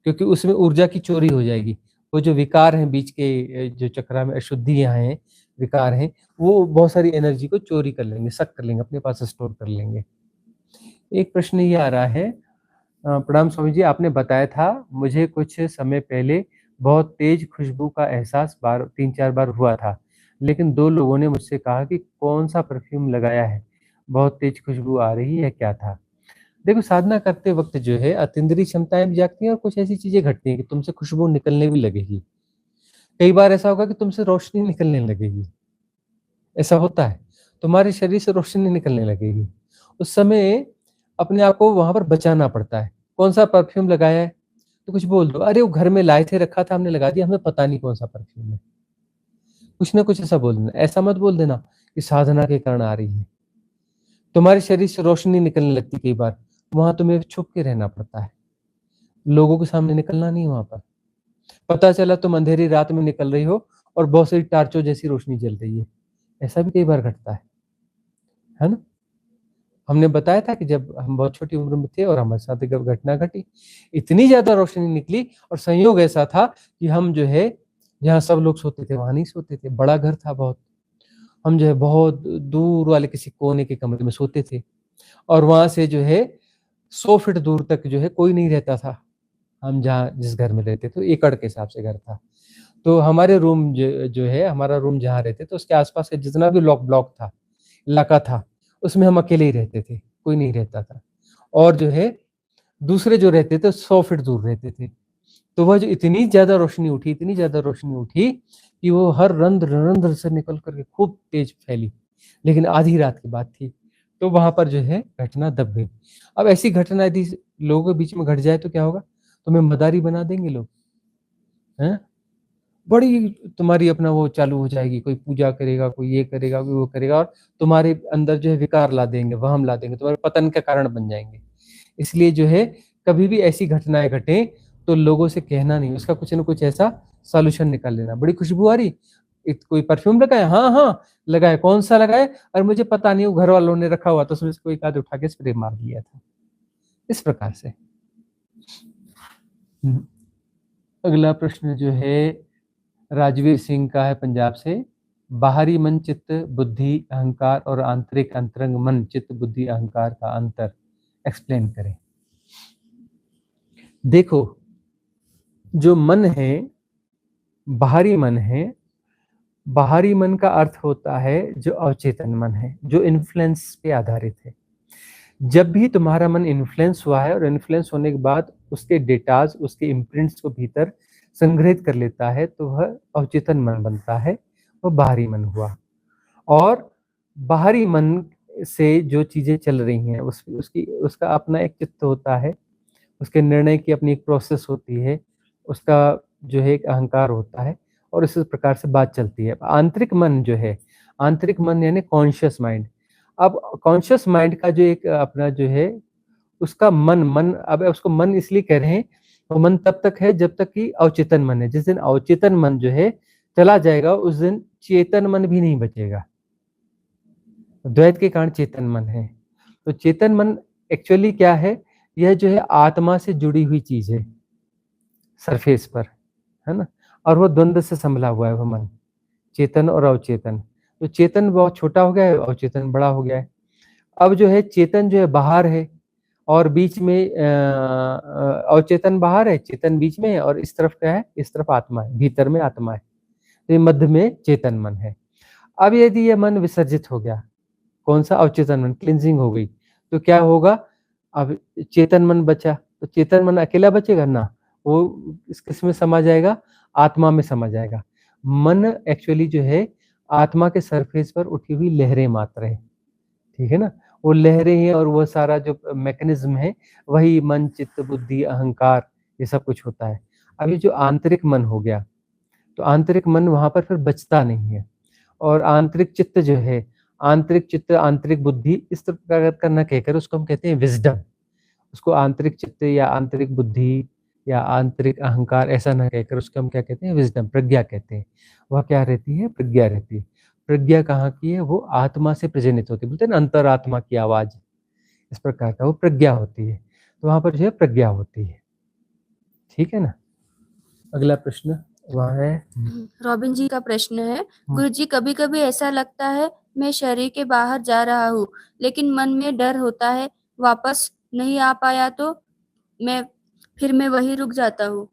क्योंकि उसमें ऊर्जा की चोरी हो जाएगी। वो जो विकार हैं बीच के, जो चक्रा में अशुद्धियां हैं, विकार हैं, वो बहुत सारी एनर्जी को चोरी कर लेंगे, सक कर लेंगे, अपने पास स्टोर कर लेंगे। एक प्रश्न ये आ रहा है, प्रणाम स्वामी जी, आपने बताया था मुझे कुछ समय पहले बहुत तेज खुशबू का एहसास 3-4 बार हुआ था, लेकिन 2 लोगों ने मुझसे कहा कि कौन सा परफ्यूम लगाया है, बहुत तेज खुशबू आ रही है, क्या था? देखो, साधना करते वक्त जो है अतीन्द्रिय क्षमताएं भी जागती हैं और कुछ ऐसी चीजें घटती हैं कि तुमसे खुशबू निकलने भी लगेगी। कई बार ऐसा होगा कि तुमसे रोशनी निकलने लगेगी, ऐसा होता है, तुम्हारे शरीर से रोशनी निकलने लगेगी। उस समय अपने आप को वहां पर बचाना पड़ता है। कौन सा परफ्यूम लगाया है? तो कुछ बोल दो, अरे वो घर में लाए थे, रखा था, हमने लगा दिया, हमें पता नहीं कौन सा परफ्यूम है। कुछ ना कुछ ऐसा बोल देना। ऐसा मत बोल देना कि साधना के कारण आ रही है। तुम्हारे शरीर से रोशनी निकलने लगती, कई बार वहां तुम्हें छुप के रहना पड़ता है, लोगों के सामने निकलना नहीं। वहां पर पता चला तुम अंधेरी रात में निकल रही हो और बहुत सारी टार्चों जैसी रोशनी जल रही है, ऐसा भी कई बार घटता है ना? हमने बताया था कि जब हम बहुत छोटी उम्र में थे और हमारे साथ एक घटना घटी, इतनी ज़्यादा रोशनी निकली और संयोग ऐसा था कि हम जो है, जहाँ सब लोग सोते थे वहाँ नहीं सोते थे, बड़ा घर था बहुत। हम जो है बहुत दूर वाले किसी कोने के कमरे में सोते थे और वहाँ से जो है 100 फीट दूर तक जो है कोई नहीं रहता था। हम जहाँ जिस घर में रहते थे, एकड़ के हिसाब से घर था। तो हमारे रूम जो है, हमारा रूम जहाँ रहते थे उसके आस-पास का जितना भी ब्लॉक था, इलाका था, उसमें हम अकेले ही रहते थे, कोई नहीं रहता था। और जो है दूसरे जो रहते थे 100 फीट दूर रहते थे। तो वह जो इतनी ज़्यादा रोशनी उठी, इतनी ज़्यादा रोशनी उठी कि वो हर रंध्र से निकल कर के खूब तेज फैली। लेकिन आधी रात की बात थी, तो वहाँ पर जो है घटना दब गई। अब ऐसी घटना यदि लोगों के बीच में घट जाए तो क्या होगा? तुम्हें मदारी बना देंगे लोग, हैं? बड़ी तुम्हारी अपना वो चालू हो जाएगी, कोई पूजा करेगा, कोई ये करेगा, कोई वो करेगा और तुम्हारे अंदर जो है विकार ला देंगे, वहम ला देंगे, तुम्हारे पतन का कारण बन जाएँगे। इसलिए जो है कभी भी ऐसी घटनाएँ घटें तो लोगों से कहना नहीं, उसका कुछ न कुछ ऐसा सॉल्यूशन निकाल लेना। बड़ी खुशबू आ रही, कोई परफ्यूम लगाया? हाँ, हाँ, लगाया। कौन-सा लगाया? अरे मुझे पता नहीं, वो घर वालों ने रखा हुआ था, उसमें से कोई एक आध उठा के स्प्रे मार दिया था। इस प्रकार से। हुँ। अगला प्रश्न जो है राजवीर सिंह का है पंजाब से। बाहरी मन, चित्त, बुद्धि, अहंकार और आंतरिक अंतरंग मन, चित्त, बुद्धि, अहंकार का अंतर एक्सप्लेन करें। देखो, जो मन है, बाहरी मन है, बाहरी मन का अर्थ होता है जो अवचेतन मन है, जो इन्फ्लुएंस पे आधारित है। जब भी तुम्हारा मन इन्फ्लुएंस हुआ है और इन्फ्लुएंस होने के बाद उसके डेटाज, उसके इम्प्रिंट्स को भीतर संग्रहित कर लेता है, तो वह अवचेतन मन बनता है, वह बाहरी मन हुआ। और बाहरी मन से जो चीज़ें चल रही हैं, उसका अपना एक चित्त होता है, उसके निर्णय की अपनी एक प्रोसेस होती है, उसका जो है एक अहंकार होता है और इस प्रकार से बात चलती है। आंतरिक मन जो है, आंतरिक मन यानी कॉन्शियस माइंड। अब कॉन्शियस माइंड का जो एक अपना जो है, उसका मन अब उसको मन इसलिए कह रहे हैं, वो मन तब तक है जब तक कि अवचेतन मन है। जिस दिन अवचेतन मन जो है चला जाएगा, उस दिन चेतन मन भी नहीं बचेगा। द्वैत के कारण चेतन मन है। तो चेतन मन एक्चुअली क्या है? यह जो है आत्मा से जुड़ी हुई चीज़ है, सरफेस पर, है ना? और वो द्वंद्व से संभला हुआ है वो मन, चेतन और अवचेतन। तो चेतन बहुत छोटा हो गया है, अवचेतन बड़ा हो गया है। अब जो है चेतन जो है बाहर है और बीच में अवचेतन बाहर है, चेतन बीच में है और इस तरफ क्या है? इस तरफ आत्मा है, भीतर में आत्मा है। तो ये मध्य में चेतन मन है। अब यदि ये मन विसर्जित हो गया, कौन-सा? अवचेतन मन, क्लींजिंग हो गई, तो क्या होगा? अब चेतन मन बचा, तो चेतन मन अकेला बचेगा ना, वो किसमें समा जाएगा? आत्मा में समा जाएगा। मन एक्चुअली जो है आत्मा के सरफेस पर उठी हुई लहरें मात्र है, ठीक है ना? वो लहरें हैं और वो सारा जो मैकेनिज्म है, वही मन, चित्त, बुद्धि, अहंकार, ये सब कुछ होता है। अब ये जो आंतरिक मन हो गया, तो आंतरिक मन वहाँ पर फिर बचता नहीं है और आंतरिक चित्त जो है, आंतरिक चित्त, आंतरिक बुद्धि, इस प्रकार का ना कहकर उसको हम कहते हैं विज़डम। उसको आंतरिक चित्त या आंतरिक बुद्धि या आंतरिक अहंकार ऐसा ना कहकर उसको हम क्या कहते हैं? विज़डम, प्रज्ञा कहते हैं। वह क्या रहती है? प्रज्ञा रहती है। प्रज्ञा कहाँ की है? वो आत्मा से प्रजनित होती है। बोलते हैं ना अंतरात्मा की आवाज़, इस प्रकार का वो प्रज्ञा होती है। तो वहाँ पर जो है प्रज्ञा होती है। ठीक है ना? अगला प्रश्न वहाँ है रॉबिन जी का प्रश्न है, गुरुजी कभी-कभी ऐसा लगता है मैं शरीर के बाहर जा रहा हूँ, लेकिन मन में डर होता है, वापस नहीं आ पाया तो मैं वहीं रुक जाता हूँ।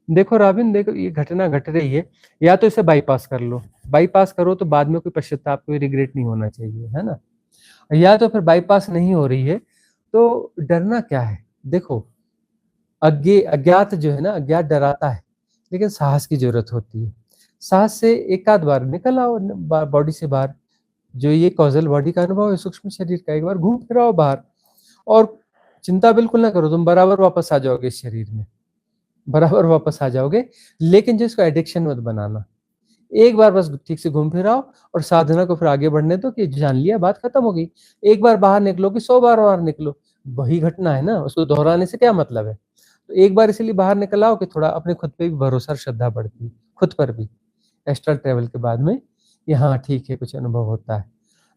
देखो रॉबिन, देखो ये घटना घट रही है, या तो इसे बाईपास कर लो। बाईपास करो तो बाद में कोई पश्चाताप, कोई रिग्रेट नहीं होना चाहिए, है ना? या तो फिर बाईपास नहीं हो रही है, तो डरना क्या है? देखो, अज्ञात जो है ना, अज्ञात डराता है, लेकिन साहस की ज़रूरत होती है। साहस से एक आध बार निकल आओ बॉडी से बाहर। जो ये कॉज़ल बॉडी का अनुभव है, सूक्ष्म शरीर का, एक बार घूम फिर आओ बाहर और चिंता बिल्कुल ना करो, तुम बराबर वापस आ जाओगे इस शरीर में, बराबर वापस आ जाओगे। लेकिन जो इसको एडिक्शन मत बनाना। एक बार बस ठीक से घूम फिर आओ और साधना को फिर आगे बढ़ने दो कि जान लिया, बात खत्म हो गई। एक बार बाहर निकलो कि 100 बार बाहर निकलो, वही घटना है ना, उसको दोहराने से क्या मतलब है? तो एक बार इसीलिए बाहर निकल आओ कि थोड़ा अपने खुद पे भी भरोसा और श्रद्धा बढ़ती है, खुद पर भी। एस्ट्रल ट्रैवल के बाद में कि हाँ ठीक है, कुछ अनुभव होता है।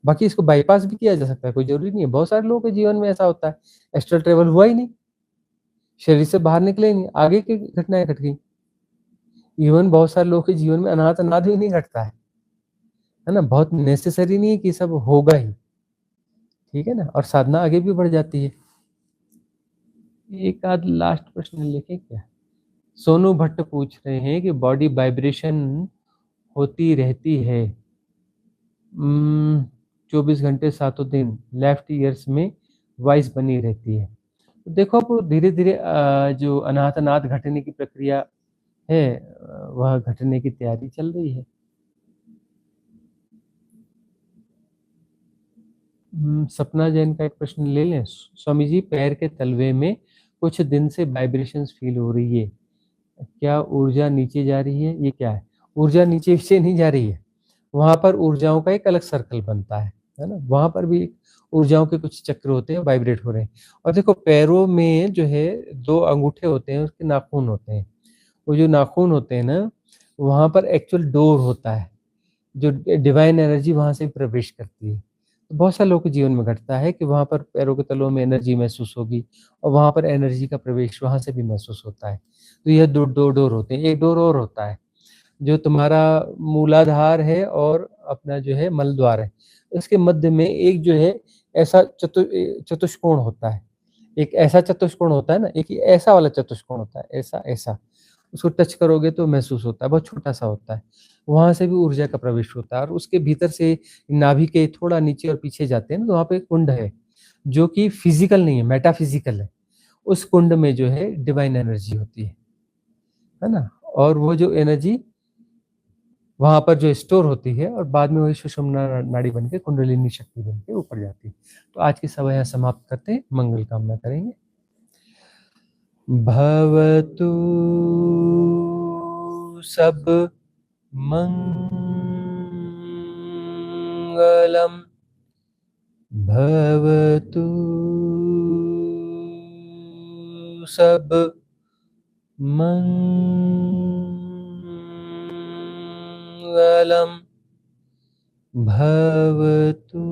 बाकी इसको बाईपास भी किया जा सकता है, कोई ज़रूरी नहीं है। बहुत सारे लोगों के जीवन में ऐसा होता है, एस्ट्रल ट्रैवल हुआ ही नहीं, शरीर से बाहर निकले ही नहीं, आगे की घटनाएँ घट गई। इवन बहुत सारे लोगों के जीवन में अनाथ-अनाथ भी नहीं घटता है ना? बहुत नेसेसरी नहीं है कि सब होगा ही, ठीक है ना? और साधना आगे भी बढ़ जाती है। एक आध लास्ट प्रश्न लिखें क्या? सोनू भट्ट पूछ रहे हैं कि बॉडी वाइब्रेशन होती रहती है 24 घंटे सातों दिन, लेफ्ट ईयर्स में वॉइस बनी रहती है। तो देखो अब धीरे-धीरे जो अनाथ-अनाथ घटने की प्रक्रिया है वह घटने की तैयारी चल रही है। सपना जैन का एक प्रश्न ले लें? स्वामी जी, पैर के तलवे में कुछ दिन से वाइब्रेशंस फ़ील हो रही है। क्या ऊर्जा नीचे जा रही है? ये क्या है? ऊर्जा नीचे नहीं जा रही है। वहाँ पर ऊर्जाओं का एक अलग सर्कल बनता है ना? वहाँ पर भी ऊर्जाओं के कुछ चक्र होते हैं, वाइब्रेट हो रहे हैं। और देखो पैरों में जो है 2 अंगूठे होते हैं, उसके नाखून होते हैं। वो जो नाखून होते हैं ना, वहाँ पर एक्चुअल डोर होता है, जो डिवाइन एनर्जी वहाँ से प्रवेश करती है। तो बहुत सारे लोगों के जीवन में घटता है कि वहाँ पर पैरों के तलवों में एनर्जी महसूस होगी और वहाँ पर एनर्जी का प्रवेश वहाँ से भी महसूस होता है। तो यह 2 डोर होते हैं। एक डोर और होता है, जो तुम्हारा मूलाधार है और अपना जो है मलद्वार है। उसके मध्य में एक जो है ऐसा चतुष्कोण होता है। एक ऐसा चतुष्कोण होता है ना, एक ये ऐसा वाला चतुष्कोण होता है, ऐसा। उसको टच करोगे तो महसूस होता है, बहुत छोटा-सा होता है। वहाँ से भी ऊर्जा का प्रवेश होता है और उसके भीतर से नाभि के थोड़ा नीचे और पीछे जाते हैं ना, तो वहाँ पे एक कुंड है, जो कि फिज़िकल नहीं है, मेटाफिज़िकल है। उस कुंड में जो है डिवाइन एनर्जी होती है ना? और वो जो एनर्जी वहाँ पर जो स्टोर होती है और बाद में वही सुषुम्ना नाड़ी बन के कुंडलिनी शक्ति बन के ऊपर जाती है। तो आज की सभा यहाँ समाप्त करते हैं, मंगल कामना करेंगे। भवतु सब मंगलम, भवतु सब मंगलम, भवतु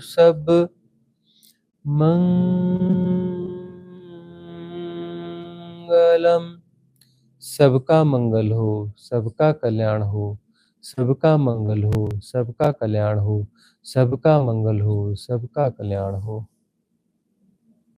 सब मंगलम। सबका मंगल हो, सबका कल्याण हो, सबका मंगल हो, सबका कल्याण हो, सबका मंगल हो, सबका कल्याण हो।